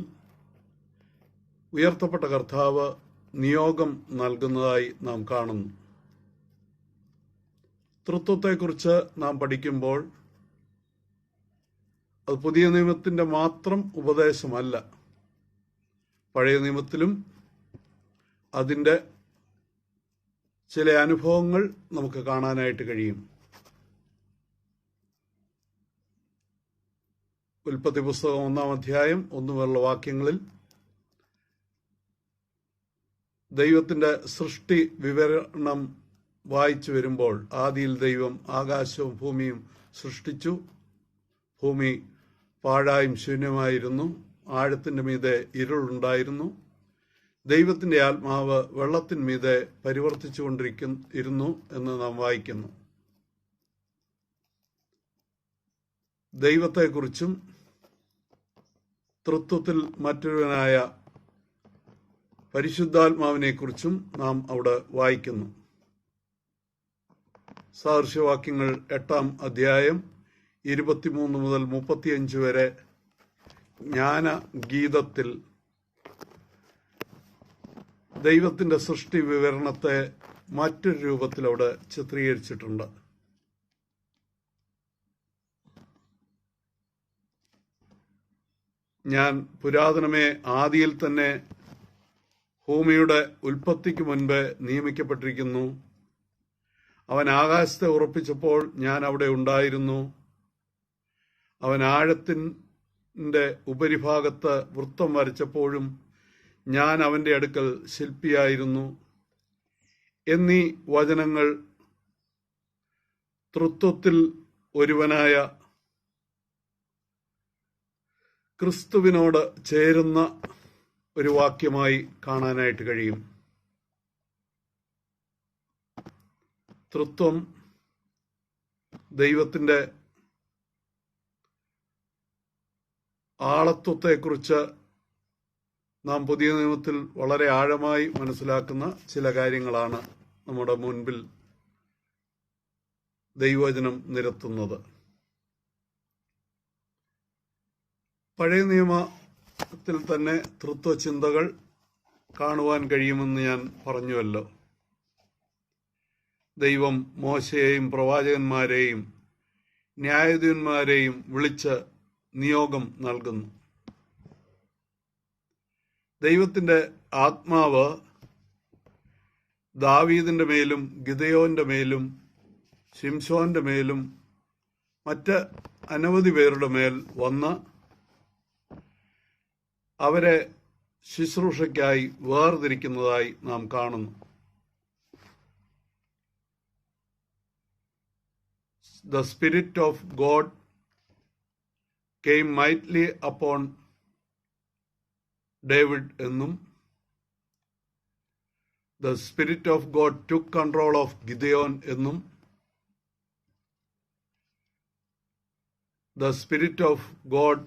ഉയർത്തപ്പെട്ട കർത്താവ് നിയോഗം നൽകുന്നതായി നാം കാണുന്നു. തൃത്വത്തെക്കുറിച്ച് നാം പഠിക്കുമ്പോൾ അത് പുതിയ നിയമത്തിന്റെ മാത്രം ഉപദേശമല്ല. പഴയ നിയമത്തിലും അതിൻ്റെ ചില അനുഭവങ്ങൾ നമുക്ക് കാണാനായിട്ട് കഴിയും. ഉൽപ്പത്തി പുസ്തകം 1-ാം അധ്യായം 1 മുതലുള്ള വാക്യങ്ങളിൽ ദൈവത്തിന്റെ സൃഷ്ടി വിവരണം വായിച്ചു വരുമ്പോൾ, ആദിയിൽ ദൈവം ആകാശവും ഭൂമിയും സൃഷ്ടിച്ചു. ഭൂമി പാഴായും ശൂന്യമായിരുന്നു. ആഴത്തിന്റെ മീതെ ഇരുളുണ്ടായിരുന്നു. ദൈവത്തിന്റെ ആത്മാവ് വെള്ളത്തിന്മീതെ പരിവർത്തിച്ചുകൊണ്ടിരുന്നു എന്ന് നാം വായിക്കുന്നു. ദൈവത്തെക്കുറിച്ചും തൃത്വത്തിൽ മറ്റൊരുവനായ പരിശുദ്ധാത്മാവിനെക്കുറിച്ചും നാം അവിടെ വായിക്കുന്നു. സാദൃശ്യവാക്യങ്ങൾ 8-ാം അധ്യായം 23 മുതൽ 35 വരെ ജ്ഞാനഗീതത്തിൽ ദൈവത്തിന്റെ സൃഷ്ടി വിവരണത്തെ മറ്റൊരു രൂപത്തിൽ അവിടെ ചിത്രീകരിച്ചിട്ടുണ്ട്. ഞാൻ പുരാതനമേ ആദിയിൽ തന്നെ ഭൂമിയുടെ ഉൽപ്പത്തിക്ക് മുൻപ് നിയമിക്കപ്പെട്ടിരിക്കുന്നു. അവൻ ആകാശത്തെ ഉറപ്പിച്ചപ്പോൾ ഞാൻ അവിടെ ഉണ്ടായിരുന്നു. അവൻ ആഴത്തിന്റെ ഉപരിഭാഗത്ത് വൃത്തം വരച്ചപ്പോഴും ഞാൻ അവന്റെ അടുക്കൽ ശില്പിയായിരുന്നു എന്നീ വചനങ്ങൾ തൃത്വത്തിൽ ഒരുവനായ ക്രിസ്തുവിനോട് ചേരുന്ന ഒരു വാക്യമായി കാണാനായിട്ട് കഴിയും. തൃത്വം ദൈവത്തിൻ്റെ ആളത്വത്തെക്കുറിച്ച് നാം പുതിയ നിയമത്തിൽ വളരെ ആഴമായി മനസ്സിലാക്കുന്ന ചില കാര്യങ്ങളാണ് നമ്മുടെ മുൻപിൽ ദൈവവചനം നിരത്തുന്നത്. പഴയ നിയമത്തിൽ തന്നെ തൃത്വചിന്തകൾ കാണുവാൻ കഴിയുമെന്ന് ഞാൻ പറഞ്ഞുവല്ലോ. ദൈവം മോശയെയും പ്രവാചകന്മാരെയും ന്യായാധിപന്മാരെയും വിളിച്ച് നിയോഗം നൽകുന്നു. ദൈവത്തിൻ്റെ ആത്മാവ് ദാവീദിന്റെ മേലും ഗിദെയോന്റെ മേലും ശിംശോന്റെ മേലും മറ്റ് അനവധി പേരുടെ മേൽ വന്ന് അവരെ ശുശ്രൂഷയ്ക്കായി വേർതിരിക്കുന്നതായി നാം കാണുന്നു. The Spirit of God came mightily upon David എന്നും The Spirit of God took control of Gideon എന്നും The Spirit of God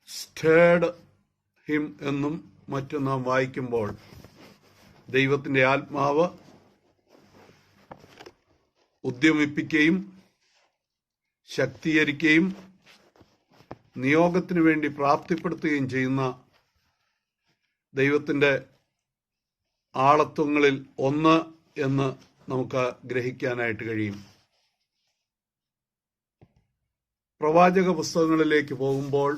stirred him എന്നും മറ്റും നാം വായിക്കുമ്പോൾ ദൈവത്തിൻ്റെ ആത്മാവ് ഉദ്യമിപ്പിക്കുകയും ശക്തീകരിക്കുകയും നിയോഗത്തിനു വേണ്ടി പ്രാപ്തിപ്പെടുത്തുകയും ചെയ്യുന്ന ദൈവത്തിൻ്റെ ആളത്വങ്ങളിൽ ഒന്ന് എന്ന് നമുക്ക് ഗ്രഹിക്കാനായിട്ട് കഴിയും. പ്രവാചക പുസ്തകങ്ങളിലേക്ക് പോകുമ്പോൾ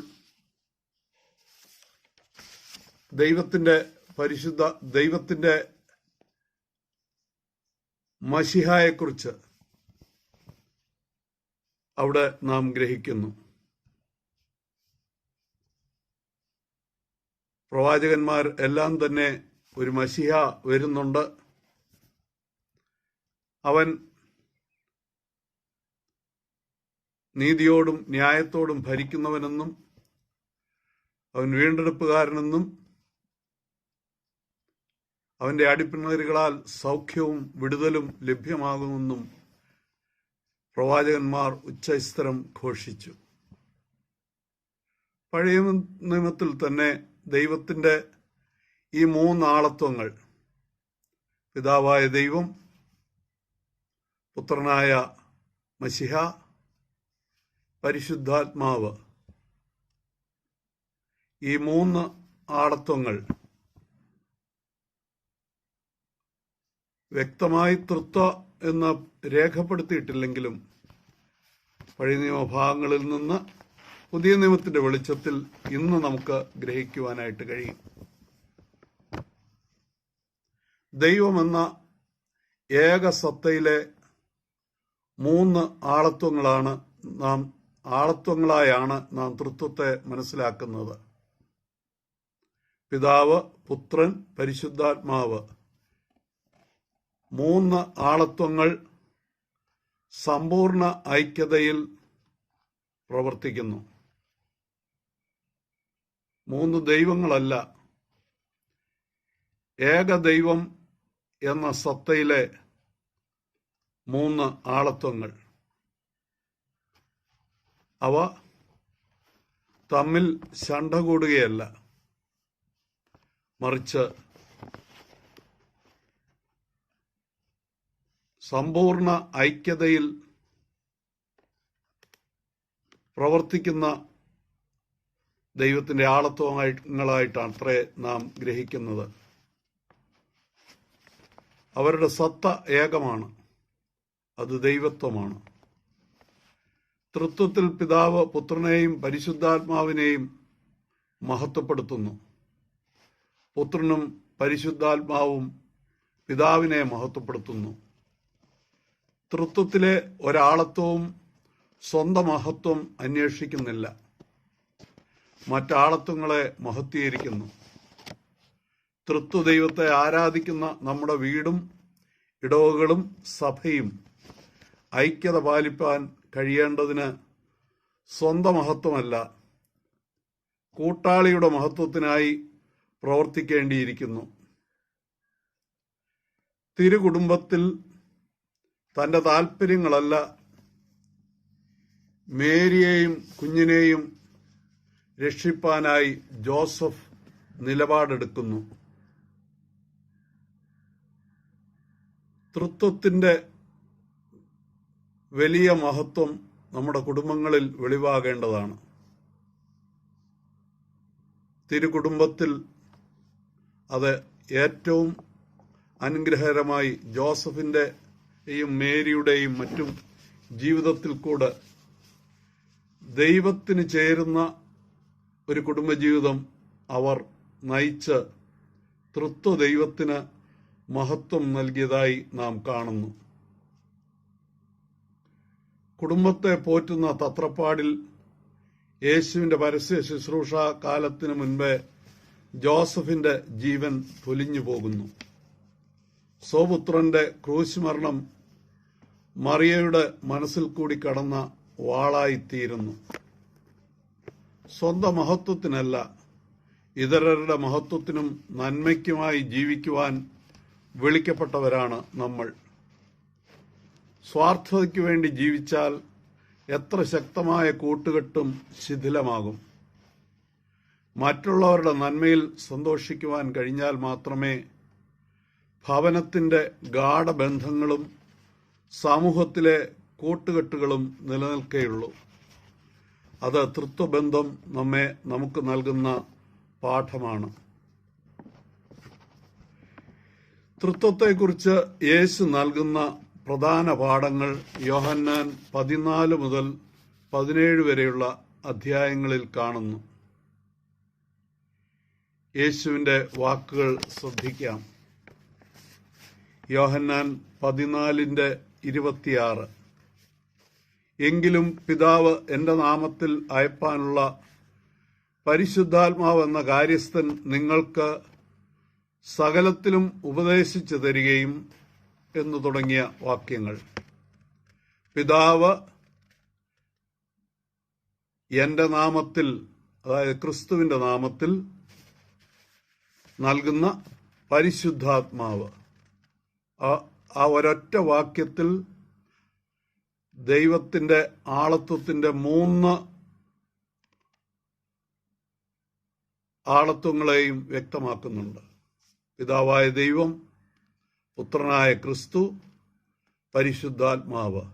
ദൈവത്തിൻ്റെ മശിഹായെക്കുറിച്ച് അവിടെ നാം ഗ്രഹിക്കുന്നു. പ്രവാചകന്മാർ എല്ലാം തന്നെ ഒരു മശിഹ വരുന്നുണ്ട്, അവൻ നീതിയോടും ന്യായത്തോടും ഭരിക്കുന്നവനെന്നും അവൻ വീണ്ടെടുപ്പുകാരനെന്നും അവന്റെ അടിപ്പിണറുകളാൽ സൗഖ്യവും വിടുതലും ലഭ്യമാകുമെന്നും പ്രവാചകന്മാർ ഉച്ചസ്ഥരം ഘോഷിച്ചു. പഴയ നിയമത്തിൽ തന്നെ ദൈവത്തിൻ്റെ ഈ മൂന്നാളത്വങ്ങൾ, പിതാവായ ദൈവം, പുത്രനായ മശിഹ, പരിശുദ്ധാത്മാവ്, ഈ മൂന്ന് ആളത്വങ്ങൾ വ്യക്തമായി തൃത്വ എന്ന് രേഖപ്പെടുത്തിയിട്ടില്ലെങ്കിലും പഴയ നിയമഭാഗങ്ങളിൽ നിന്ന് പുതിയ നിയമത്തിന്റെ വെളിച്ചത്തിൽ ഇന്ന് നമുക്ക് ഗ്രഹിക്കുവാനായിട്ട് കഴിയും. ദൈവമെന്ന ഏക സത്തയിലെ മൂന്ന് ആളത്വങ്ങളായാണ് നാം തൃത്വത്തെ മനസ്സിലാക്കുന്നത്. പിതാവ്, പുത്രൻ, പരിശുദ്ധാത്മാവ്, മൂന്ന് ആളത്വങ്ങൾ സമ്പൂർണ്ണ ഐക്യതയിൽ പ്രവർത്തിക്കുന്നു. മൂന്ന് ദൈവങ്ങളല്ല, ഏകദൈവം എന്ന സത്തയിലെ മൂന്ന് ആളത്വങ്ങൾ. അവ തമ്മിൽ ശണ്ട കൂടുകയല്ല, മറിച്ച് സമ്പൂർണ്ണ ഐക്യതയിൽ പ്രവർത്തിക്കുന്ന ദൈവത്തിൻ്റെ ആളത്വങ്ങളായിട്ടാണ് അത്രേ നാം ഗ്രഹിക്കുന്നത്. അവരുടെ സത്ത ഏകമാണ്, അത് ദൈവത്വമാണ്. തൃത്വത്തിൽ പിതാവ് പുത്രനെയും പരിശുദ്ധാത്മാവിനെയും മഹത്വപ്പെടുത്തുന്നു. പുത്രനും പരിശുദ്ധാത്മാവും പിതാവിനെ മഹത്വപ്പെടുത്തുന്നു. തൃത്വത്തിലെ ഒരാളത്വവും സ്വന്തം മഹത്വം അന്വേഷിക്കുന്നില്ല, മറ്റാളത്വങ്ങളെ മഹത്വീകരിക്കുന്നു. തൃത്വദൈവത്തെ ആരാധിക്കുന്ന നമ്മുടെ വീടും ഇടവകളും സഭയും ഐക്യത പാലിപ്പാൻ കഴിയേണ്ടതിന് സ്വന്തം മഹത്വമല്ല, കൂട്ടാളിയുടെ മഹത്വത്തിനായി പ്രവർത്തിക്കേണ്ടിയിരിക്കുന്നു. തിരുകുടുംബത്തിൽ തന്റെ താല്പര്യങ്ങളല്ല, മേരിയെയും കുഞ്ഞിനെയും രക്ഷിപ്പാനായി ജോസഫ് നിലപാടെടുക്കുന്നു. തൃത്വത്തിന്റെ വലിയ മഹത്വം നമ്മുടെ കുടുംബങ്ങളിൽ വെളിവാകേണ്ടതാണ്. തിരുകുടുംബത്തിൽ അത് ഏറ്റവും അനുഗ്രഹകരമായി ജോസഫിന്റെയും മേരിയുടെയും മറ്റും ജീവിതത്തിൽ കൂടെ ദൈവത്തിന് ചേരുന്ന ഒരു കുടുംബജീവിതം അവർ നയിച്ച് തൃത്വ ദൈവത്തിന് മഹത്വം നൽകിയതായി നാം കാണുന്നു. കുടുംബത്തെ പോറ്റുന്ന തത്രപ്പാടിൽ യേശുവിന്റെ പരസ്യ ശുശ്രൂഷ കാലത്തിന് മുൻപേ ജോസഫിന്റെ ജീവൻ പൊലിഞ്ഞു പോകുന്നു. സ്വപുത്രന്റെ ക്രൂശ് മരണം മറിയയുടെ മനസ്സിൽ കൂടി കടന്ന വാളായിത്തീരുന്നു. സ്വന്തം മഹത്വത്തിനല്ല, ഇതരരുടെ മഹത്വത്തിനും നന്മയ്ക്കുമായി ജീവിക്കുവാൻ വിളിക്കപ്പെട്ടവരാണ് നമ്മൾ. സ്വാർത്ഥതയ്ക്ക് വേണ്ടി ജീവിച്ചാൽ എത്ര ശക്തമായ കൂട്ടുകെട്ടും ശിഥിലമാകും. മറ്റുള്ളവരുടെ നന്മയിൽ സന്തോഷിക്കുവാൻ കഴിഞ്ഞാൽ മാത്രമേ ഭവനത്തിന്റെ ഗാഢബന്ധങ്ങളും സമൂഹത്തിലെ കൂട്ടുകെട്ടുകളും നിലനിൽക്കുകയുള്ളൂ. അത് തൃത്വബന്ധം നമുക്ക് നൽകുന്ന പാഠമാണ്. തൃത്വത്തെക്കുറിച്ച് യേശു നൽകുന്ന പ്രധാന പാഠങ്ങൾ യോഹന്നാൻ 14 മുതൽ 17 വരെയുള്ള അധ്യായങ്ങളിൽ കാണുന്നു. യേശുവിന്റെ വാക്കുകൾ ശ്രദ്ധിക്കാം. യോഹന്നാൻ 14:26. എങ്കിലും പിതാവ് എന്റെ നാമത്തിൽ അയപ്പാനുള്ള പരിശുദ്ധാത്മാവെന്ന കാര്യസ്ഥൻ നിങ്ങൾക്ക് സകലത്തിലും ഉപദേശിച്ചു തരികയും എന്നു തുടങ്ങിയ വാക്യങ്ങൾ. പിതാവ് എന്റെ നാമത്തിൽ, അതായത് ക്രിസ്തുവിന്റെ നാമത്തിൽ നൽകുന്ന പരിശുദ്ധാത്മാവ്. ആ ഒരൊറ്റ വാക്യത്തിൽ ദൈവത്തിന്റെ ആളത്വത്തിന്റെ 3 ആളത്വങ്ങളെയും വ്യക്തമാക്കുന്നുണ്ട്. പിതാവായ ദൈവം, പുത്രനായ ക്രിസ്തു, പരിശുദ്ധാത്മാവ്.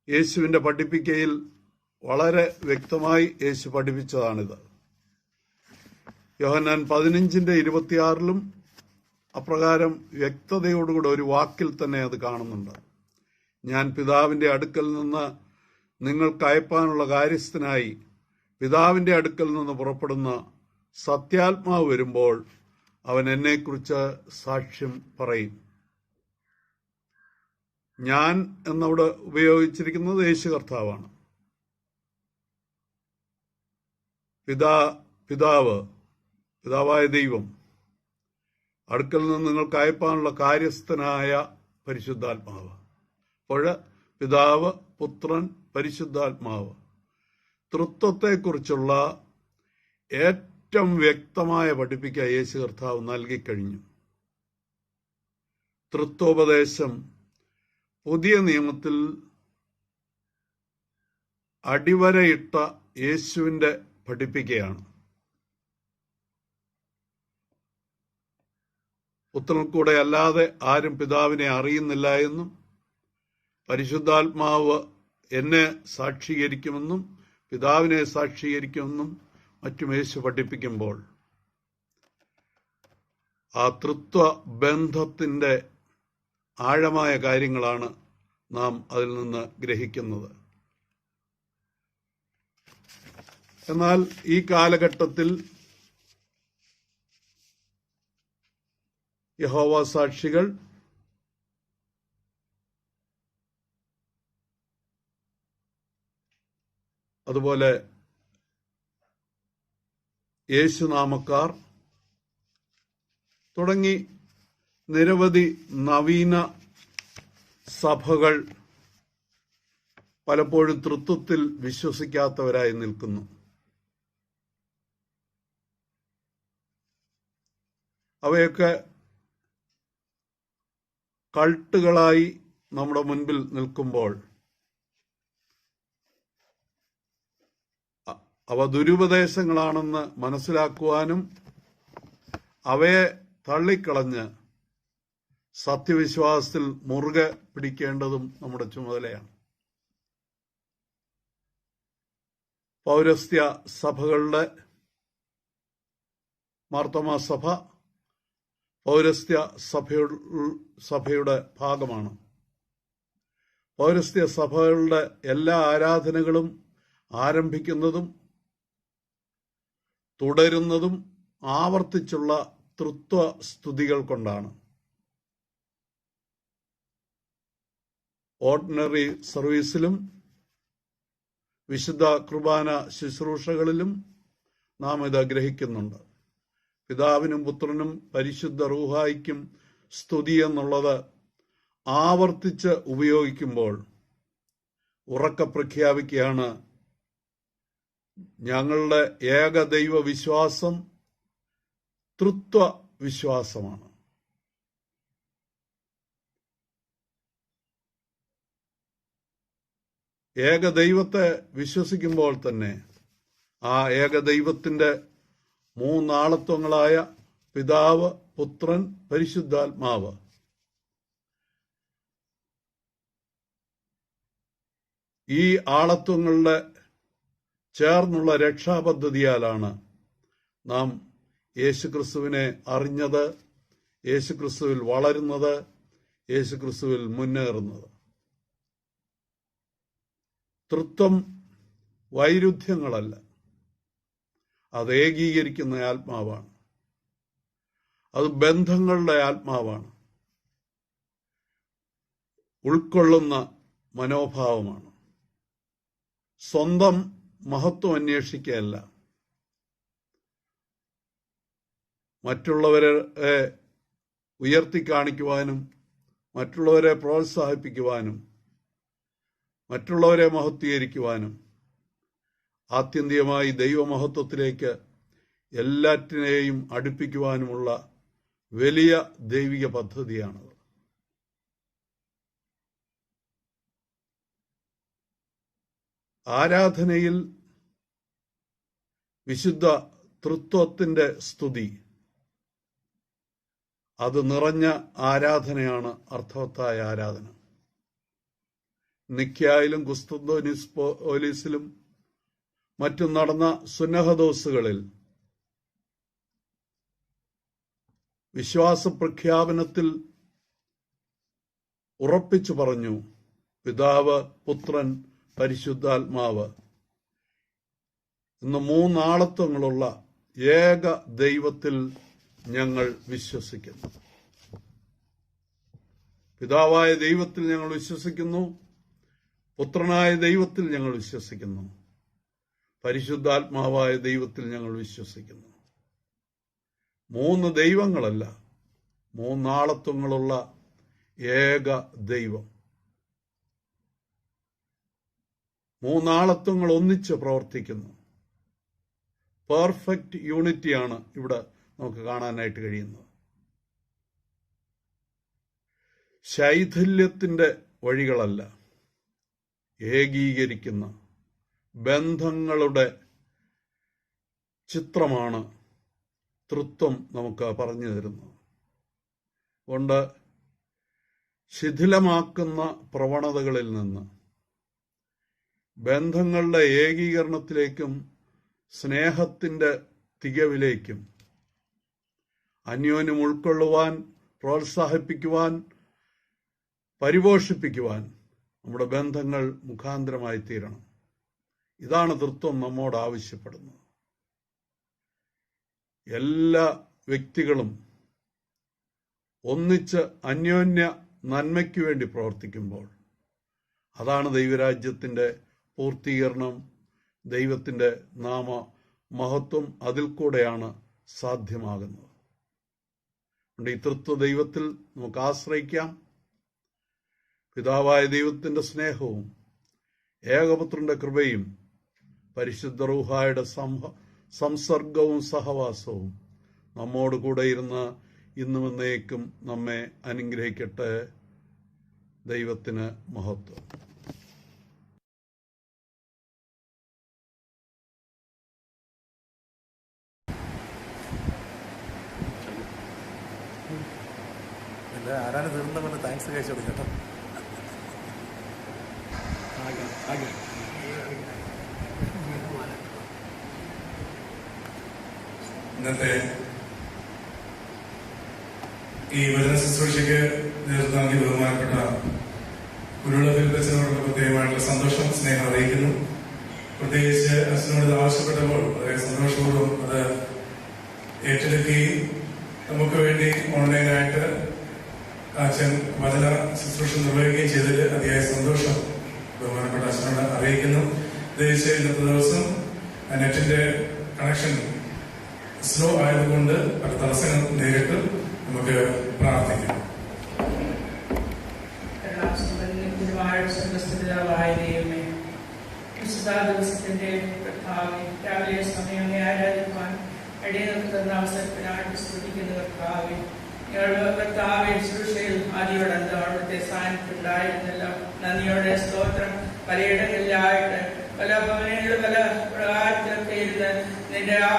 യേശുവിന്റെ പഠിപ്പിക്കയിൽ വളരെ വ്യക്തമായി യേശു പഠിപ്പിച്ചതാണിത്. യോഹന്നാൻ 15:26 അപ്രകാരം വ്യക്തതയോടുകൂടെ ഒരു വാക്കിൽ തന്നെ അത് കാണുന്നുണ്ട്. ഞാൻ പിതാവിന്റെ അടുക്കൽ നിന്ന് നിങ്ങൾക്ക് അയപ്പാനുള്ള കാര്യസ്ഥനായി പിതാവിന്റെ അടുക്കൽ നിന്ന് പുറപ്പെടുന്ന സത്യാത്മാവ് വരുമ്പോൾ അവൻ എന്നെക്കുറിച്ച് സാക്ഷ്യം പറയും. ഞാൻ എന്നവിടെ ഉപയോഗിച്ചിരിക്കുന്നത് യേശു കർത്താവാണ്. പിതാവായ ദൈവം അടുക്കൽ നിന്ന് നിങ്ങൾക്ക് അയപ്പാനുള്ള കാര്യസ്ഥനായ പരിശുദ്ധാത്മാവ്. അപ്പോൾ പിതാവ്, പുത്രൻ, പരിശുദ്ധാത്മാവ് തൃത്വത്തെക്കുറിച്ചുള്ള ഏറ്റവും വ്യക്തമായ പഠിപ്പിക്ക യേശു കർത്താവ് നൽകിക്കഴിഞ്ഞു. തൃത്വോപദേശം പുതിയ നിയമത്തിൽ അടിവരയിട്ട യേശുവിന്റെ പഠിപ്പിക്കയാണ്. പുത്രൻ കൂടെ അല്ലാതെ ആരും പിതാവിനെ അറിയുന്നില്ല എന്നും പരിശുദ്ധാത്മാവ് എന്നെ സാക്ഷീകരിക്കുമെന്നും പിതാവിനെ സാക്ഷീകരിക്കുമെന്നും മറ്റും യേശു പഠിപ്പിക്കുമ്പോൾ ആ തൃത്വ ബന്ധത്തിന്റെ ആഴമായ കാര്യങ്ങളാണ് നാം അതിൽ നിന്ന് ഗ്രഹിക്കുന്നത്. എന്നാൽ ഈ കാലഘട്ടത്തിൽ യഹോവ സാക്ഷികൾ അതുപോലെ യേശുനാമക്കാർ തുടങ്ങി നിരവധി നവീന സഭകൾ പലപ്പോഴും തൃത്വത്തിൽ വിശ്വസിക്കാത്തവരായി നിൽക്കുന്നു. അവയൊക്കെ കൾട്ടുകളായി നമ്മുടെ മുൻപിൽ നിൽക്കുമ്പോൾ അവ ദുരുപദേശങ്ങളാണെന്ന് മനസ്സിലാക്കുവാനും അവയെ തള്ളിക്കളഞ്ഞ് സത്യവിശ്വാസത്തിൽ മുറുകെ പിടിക്കേണ്ടതും നമ്മുടെ ചുമതലയാണ്. പൗരസ്ത്യ സഭകളുടെ മാർത്തോമാ സഭ പൗരസ്ത്യ സഭയുടെ ഭാഗമാണ്. പൗരസ്ത്യ സഭകളുടെ എല്ലാ ആരാധനകളും ആരംഭിക്കുന്നതും തുടരുന്നതും ആവർത്തിച്ചുള്ള തൃത്വ സ്തുതികൾ കൊണ്ടാണ്. ഓർഡിനറി സർവീസിലും വിശുദ്ധ കുർബാന ശുശ്രൂഷകളിലും നാം ഇത് ഗ്രഹിക്കുന്നുണ്ട്. പിതാവിനും പുത്രനും പരിശുദ്ധ റൂഹായിക്കും സ്തുതി എന്നുള്ളത് ആവർത്തിച്ച് ഉപയോഗിക്കുമ്പോൾ ഉറക്കെ പ്രഖ്യാപിക്കുകയാണ്, ഞങ്ങളുടെ ഏകദൈവ വിശ്വാസം തൃത്വ വിശ്വാസമാണ്. ഏകദൈവത്തെ വിശ്വസിക്കുമ്പോൾ തന്നെ ആ ഏകദൈവത്തിന്റെ മൂന്നാളത്വങ്ങളായ പിതാവ്, പുത്രൻ, പരിശുദ്ധാത്മാവ് ഈ ആളത്വങ്ങളുടെ ചേർന്നുള്ള രക്ഷാപദ്ധതിയാലാണ് നാം യേശുക്രിസ്തുവിനെ അറിഞ്ഞത്, യേശുക്രിസ്തുവിൽ വളരുന്നത്, യേശുക്രിസ്തുവിൽ മുന്നേറുന്നത്. തൃത്വം വൈരുദ്ധ്യങ്ങളല്ല, അത് ഏകീകരിക്കുന്ന ആത്മാവാണ്. അത് ബന്ധങ്ങളുടെ ആത്മാവാണ്, ഉൾക്കൊള്ളുന്ന മനോഭാവമാണ്. സ്വന്തം മഹത്വം അന്വേഷിക്കുകയല്ല, മറ്റുള്ളവരെ ഉയർത്തിക്കാണിക്കുവാനും മറ്റുള്ളവരെ പ്രോത്സാഹിപ്പിക്കുവാനും മറ്റുള്ളവരെ മഹത്വീകരിക്കുവാനും ആത്യന്തികമായി ദൈവമഹത്വത്തിലേക്ക് എല്ലാറ്റിനെയും അടുപ്പിക്കുവാനുമുള്ള വലിയ ദൈവിക പദ്ധതിയാണത്. ആരാധനയിൽ വിശുദ്ധ തൃത്വത്തിന്റെ സ്തുതി അത് നിറഞ്ഞ ആരാധനയാണ് അർത്ഥവത്തായ ആരാധന. നിക്യായിലും കുസ്തുന്തോനിസ്പോലിസിലും മറ്റും നടന്ന സുന്നഹദോസുകളിൽ വിശ്വാസ പ്രഖ്യാപനത്തിൽ ഉറപ്പിച്ചു പറഞ്ഞു, പിതാവ്, പുത്രൻ, പരിശുദ്ധാത്മാവ് എന്ന മൂന്നാളത്വങ്ങളുള്ള ഏക ദൈവത്തിൽ ഞങ്ങൾ വിശ്വസിക്കുന്നു. പിതാവായ ദൈവത്തിൽ ഞങ്ങൾ വിശ്വസിക്കുന്നു, പുത്രനായ ദൈവത്തിൽ ഞങ്ങൾ വിശ്വസിക്കുന്നു, പരിശുദ്ധാത്മാവായ ദൈവത്തിൽ ഞങ്ങൾ വിശ്വസിക്കുന്നു. മൂന്ന് ദൈവങ്ങളല്ല, മൂന്നാളത്വങ്ങളുള്ള ഏക ദൈവം. മൂന്നാളത്വങ്ങൾ ഒന്നിച്ച് പ്രവർത്തിക്കുന്നു. പെർഫെക്റ്റ് യൂണിറ്റിയാണ് ഇവിടെ നമുക്ക് കാണാനായിട്ട് കഴിയുന്നത്. ശൈഥില്യത്തിന്റെ വഴികളല്ല, ഏകീകരിക്കുന്ന ബന്ധങ്ങളുടെ ചിത്രമാണ് തൃത്വം നമുക്ക് പറഞ്ഞു തരുന്നത്. കൊണ്ട് ശിഥിലമാക്കുന്ന പ്രവണതകളിൽ നിന്ന് ബന്ധങ്ങളുടെ ഏകീകരണത്തിലേക്കും സ്നേഹത്തിന്റെ തികവിലേക്കും അന്യോന്യം ഉൾക്കൊള്ളുവാൻ, പ്രോത്സാഹിപ്പിക്കുവാൻ, പരിപോഷിപ്പിക്കുവാൻ നമ്മുടെ ബന്ധങ്ങൾ മുഖാന്തരമായി തീരണം. ഇതാണ് തൃത്വം നമ്മോട് ആവശ്യപ്പെടുന്നത്. എല്ലാ വ്യക്തികളും ഒന്നിച്ച് അന്യോന്യ നന്മയ്ക്ക് വേണ്ടി പ്രവർത്തിക്കുമ്പോൾ അതാണ് ദൈവരാജ്യത്തിന്റെ പൂർത്തീകരണം, ദൈവത്തിന്റെ നാമ മഹത്വം അതിൽ കൂടെയാണ് സാധ്യമാകുന്നത്. അതുകൊണ്ട് ഈ തൃത്വ ദൈവത്തിൽ നമുക്ക് ആശ്രയിക്കാം. പിതാവായ ദൈവത്തിന്റെ സ്നേഹവും ഏകപുത്രന്റെ കൃപയും പരിശുദ്ധ റൂഹായുടെ സംസർഗവും സഹവാസവും നമ്മോട് കൂടെ ഇരുന്ന് ഇന്നും എന്നേക്കും നമ്മെ അനുഗ്രഹിക്കട്ടെ. ദൈവത്തിന് മഹത്വം. ആരാണ് തീർന്നതുകൊണ്ട് താങ്ക്സ് കഴിച്ചു കൊടുക്കട്ടോ. ഇന്നത്തെ ഈ വചന ശുശ്രൂഷയ്ക്ക് നേതൃത്വം നൽകി ബഹുമാനപ്പെട്ട കുരുള ഫിലിപ്പച്ചനോടുള്ള പ്രത്യേകമായിട്ടുള്ള സന്തോഷം, സ്നേഹം അറിയിക്കുന്നു. പ്രത്യേകിച്ച് അച്ഛനോട് ആവശ്യപ്പെട്ടപ്പോൾ വളരെ സന്തോഷപൂർവ്വം അത് ഏറ്റെടുക്കുകയും നമുക്ക് വേണ്ടി ഓൺലൈനായിട്ട് അച്ഛൻ വചന ശുശ്രൂഷ നിർവഹിക്കുകയും ചെയ്തതിൽ അതിയായ സന്തോഷം ബഹുമാനപ്പെട്ട അച്ഛനോട് അറിയിക്കുന്നു. പ്രത്യേകിച്ച് ഇന്നത്തെ ദിവസം നെറ്റിന്റെ കണക്ഷൻ സ്ലോ ആയതുകൊണ്ട് പല തടസ്സങ്ങൾ നേരിട്ട് നമുക്ക് പ്രാർത്ഥിക്കാം. ദിവസത്തിന്റെ രാവിലെ സമയം ആരാധിക്കുവാൻ ഇടയിലേക്ക് തന്ന അവസരത്തിനായിട്ട് സ്തുതിക്കുന്ന കർത്താവെ, കർത്താവെ ശുശ്രൂഷയിൽ ആദ്യയോടെ അവിടുത്തെ സാന്നിധ്യമുണ്ടായിരുന്നല്ലോ. നന്ദിയോടെ സ്തോത്രം. പലയിടങ്ങളിലായിട്ട് പല ഭവനങ്ങളും പല പ്രകാരത്തിലൊക്കെ ഇരുന്ന് നിന്റെ ആ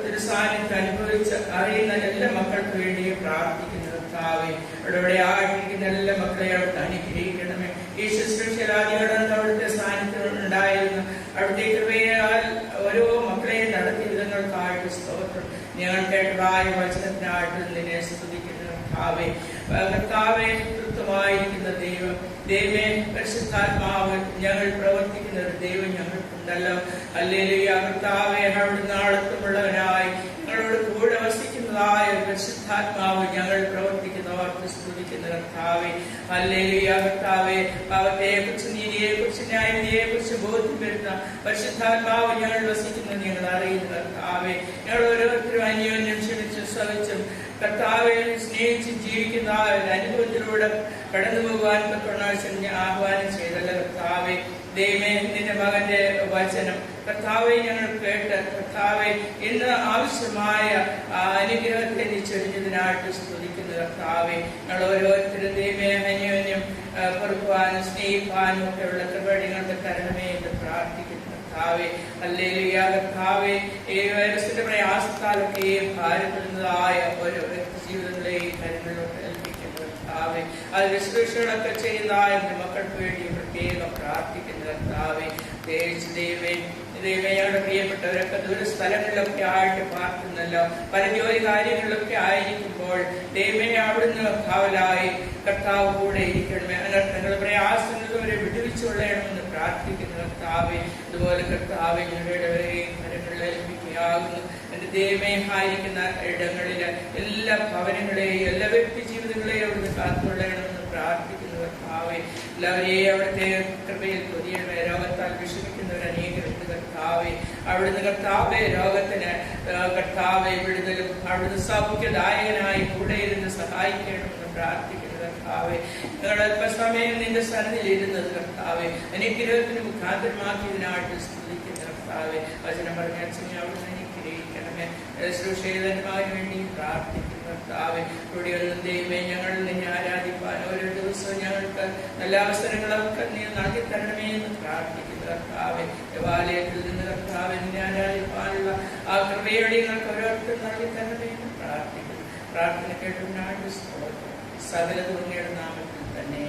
തിരുസാന്നിധ്യം അനുഭവിച്ച് അറിയുന്ന എല്ലാ മക്കൾക്ക് വേണ്ടി പ്രാർത്ഥിക്കുന്നു കർത്താവെ. അവിടെ ആയിരിക്കുന്ന എല്ലാ മക്കളെ അവിടുത്തെ അനുഗ്രഹിക്കണമേ. ഈ ശുശ്രൂഷയിൽ ആദ്യയോടെ അവിടുത്തെ സാന്നിധ്യം ഉണ്ടായിരുന്നു. അവിടുത്തെ കൃപയാൽ ഓരോ മക്കളെയും നടത്തിയ വിധങ്ങൾക്കായിട്ട് സ്തോത്രം. ഞങ്ങൾ കേട്ടതായ വചനത്തിനായിട്ട് നിന്നെ സ്തുതിക്കുന്നു കർത്താവെ. കർത്താവെ തൃപ്തമായിരിക്കുന്ന ദൈവം, ദൈവമേ പരിശുദ്ധാത്മാവ് ഞങ്ങൾ പ്രവർത്തിക്കുന്ന ഒരു ദൈവം ഞങ്ങൾക്കുണ്ടല്ലോ. ഹല്ലേലൂയ. കർത്താവെ അവിടുന്ന് ആഴത്തുമുള്ളവനായി ഞങ്ങളോട് കൂടെ വസിക്കുന്നതായ പരിശുദ്ധാത്മാവ് ഞങ്ങൾ പ്രവർത്തിക്കുന്നവർക്ക് സ്തുതിക്കുന്ന കർത്താവെ. ഹല്ലേലൂയ. കർത്താവെ പാപത്തെക്കുറിച്ച്, നീതിയെക്കുറിച്ച്, ന്യായവിധിയെക്കുറിച്ച് ബോധ്യം വരുന്ന പരിശുദ്ധാത്മാവ് ഞങ്ങൾ വസിക്കുന്നത് ഞങ്ങൾ അറിയുന്ന കർത്താവെ. ഞങ്ങൾ ഓരോരുത്തരും അന്യോന്യം ക്ഷമിച്ചും സഹിച്ചും കർത്താവെ സ്നേഹിച്ചും ജീവിക്കുന്ന ഒരു അനുഭവത്തിലൂടെ കടന്നു പോകുവാൻ ആഹ്വാനം ചെയ്തല്ല കർത്താവെ. ദൈവമേ നിന്റെ മകന്റെ വചനം കർത്താവെ ഞങ്ങൾ കേട്ട് കർത്താവെ ഇന്ന് ആവശ്യമായ അനുഗ്രഹത്തെ നീ ചൊരിഞ്ഞതിനായിട്ട് സ്തുതിക്കുന്ന കർത്താവെ. ഞങ്ങൾ ഓരോരുത്തരും ദൈവമേ അന്യോന്യം പൊറുക്കുവാനും സ്നേഹിക്കാനും ഒക്കെ ഉള്ള കൃപടികൾക്ക് തരണമേ എന്ന് പ്രാർത്ഥിക്കുന്നു കർത്താവെ. ഹല്ലേലൂയ. കർത്താവെ ഈ വൈറസിന്റെ പ്രയാസത്താലൊക്കെ ഭാരപ്പെടുന്നതായ ഓരോ വ്യക്തി ജീവിതങ്ങളെയും കരുതലോട്ട് ഏൽപ്പിക്കുന്നു കർത്താവെ. അത് ശുശ്രൂഷകളൊക്കെ ചെയ്യുന്നതായ എന്റെ മക്കൾക്ക് വേണ്ടി പ്രത്യേകം പ്രാർത്ഥിക്കുന്നു കർത്താവെ. പ്രത്യേകിച്ച് ദൈവയുടെ പ്രിയപ്പെട്ടവരൊക്കെ ദൂര സ്ഥലങ്ങളിലൊക്കെ ആയിട്ട് പാർക്കുന്നല്ലോ. പല ജോലി കാര്യങ്ങളിലൊക്കെ ആയിരിക്കുമ്പോൾ ദൈവമേ അവിടുന്ന് കാവലായി കർത്താവ് കൂടെ ഇരിക്കണമേ. അനർത്ഥങ്ങൾ പ്രയാസങ്ങളും അവരെ വിടുവിച്ചുകൊള്ളണമെന്ന് പ്രാർത്ഥിക്കുന്നു കർത്താവെ. അതുപോലെ കർത്താവെ ഞങ്ങളുടെവരെയും കരങ്ങളിൽ ഏൽപ്പിക്കുകയാകുന്നു. എന്റെ ദൈവമേ ആയിരിക്കുന്ന ഇടങ്ങളില് എല്ലാ ഭവനങ്ങളെയും എല്ലാ വ്യക്തി ജീവിതങ്ങളെയും അവിടുന്ന് കാത്തുകൊള്ളണമെന്ന് പ്രാർത്ഥിക്കുന്നു കർത്താവെ. എല്ലാവരെയും അവിടുത്തെ കൃപയിൽ പൊതിയണമേ. രോഗത്താൽ വിഷമിക്കുന്നവർ അനേകരുണ്ട് കർത്താവെ. അവിടുന്ന് കർത്താവെ രോഗത്തിന് കർത്താവെ വിടുതലും അവിടുന്ന് സൗഖ്യദായകനായി കൂടെ ഇരുന്ന് സഹായിക്കണമെന്ന് പ്രാർത്ഥിക്കുന്നു കർത്താവെ. ഞങ്ങൾ അല്പസമയം നിന്റെ സന്നിധിയിൽ ഇരുന്നത് കർത്താവെ അനുഗ്രഹത്തിന് മുഖാന്തരമാക്കിയതിനായിട്ട് സ്തുതിക്കുന്ന കർത്താവെ. വചനം പറഞ്ഞ അച്ഛനെ അവിടുന്ന് അനുഗ്രഹിക്കണമേ. ശുശ്രൂഷകന്മാർക്ക് വേണ്ടി പ്രാർത്ഥിക്കുന്നു കർത്താവെ. കൂടിയൊന്നും ദൈവമേ ഞങ്ങൾ നിന്നെ ആരാധിപ്പാൻ ഓരോ ദിവസവും ഞങ്ങൾക്ക് നല്ല അവസരങ്ങളൊക്കെ നീ നൽകി തരണമേ എന്ന് പ്രാർത്ഥിക്കുന്നു കർത്താവെ. ദേവാലയത്തിൽ നിന്ന് കർത്താവെ നിന്നെ ആരാധിപ്പാനുള്ള ആ കൃപയോടെ ഞങ്ങൾക്ക് ഓരോരുത്തരും നൽകി തരണമേ എന്ന് പ്രാർത്ഥിക്കുന്നു. പ്രാർത്ഥന കേട്ടതിനായിട്ട് സകല തുണിയുടെ നാമത്തിൽ തന്നെ.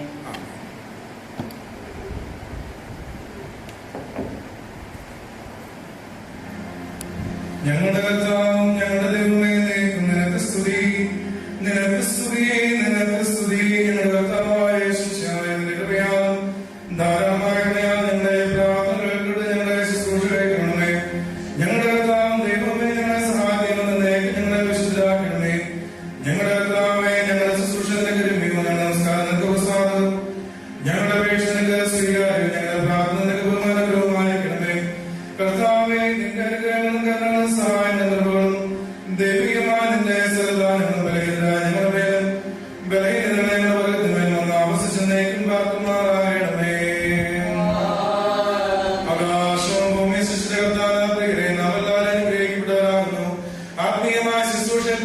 ഞങ്ങളുടെ കർത്താവും ഞങ്ങളുടെ ദൈവമേ നിനക്ക് സ്തുതി, നിനക്ക് സ്തുതി, നിനക്ക് സ്തുതി. ഞങ്ങളുടെ കർത്താവായ യേശുവിന്റെ കൃപയാൽ ധാരാളമായ ഞങ്ങളുടെ പ്രാർത്ഥനകൾ കേട്ട് ഞങ്ങളുടെ ശുശ്രൂഷ കേൾക്കണമേ. ഞങ്ങളുടെ കർത്താവും ദൈവമേ ഞങ്ങളെ സഹായിക്കണമെന്ന് ഞങ്ങളെ വിശുദ്ധരാക്കണമേ. ഞങ്ങളുടെ കർത്താവേ ഞങ്ങളുടെ ശുശ്രൂഷ ഞങ്ങളുടെ നമസ്കാരം നിനക്ക് പ്രസാദം, ഞങ്ങളുടെ അപേക്ഷ നിനക്ക് സ്വീകാര്യം, ഞങ്ങളുടെ പ്രാർത്ഥന നിനക്ക് ബഹുമാനകരവുമായിരിക്കണമേ. കർത്താവേ നിന്റെ അനുഗ്രഹങ്ങളും കരുണകളും സഹായം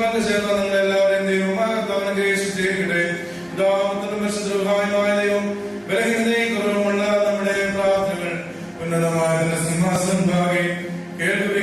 പങ്കുചേർന്ന നിങ്ങൾ എല്ലാവരെയും ദൈവമായ കർത്താവിനെ ഗ്രഹിച്ചിരിക്കട്ടെ. പിതാവും പരിശുദ്ധരുമായ ദൈവം ബലഹീനതയും കുറവുമുള്ള നമ്മുടെ പ്രാർത്ഥനകൾ ഉന്നതമായ സിംഹാസനം ഭാഗെ കേൾക്കുകയും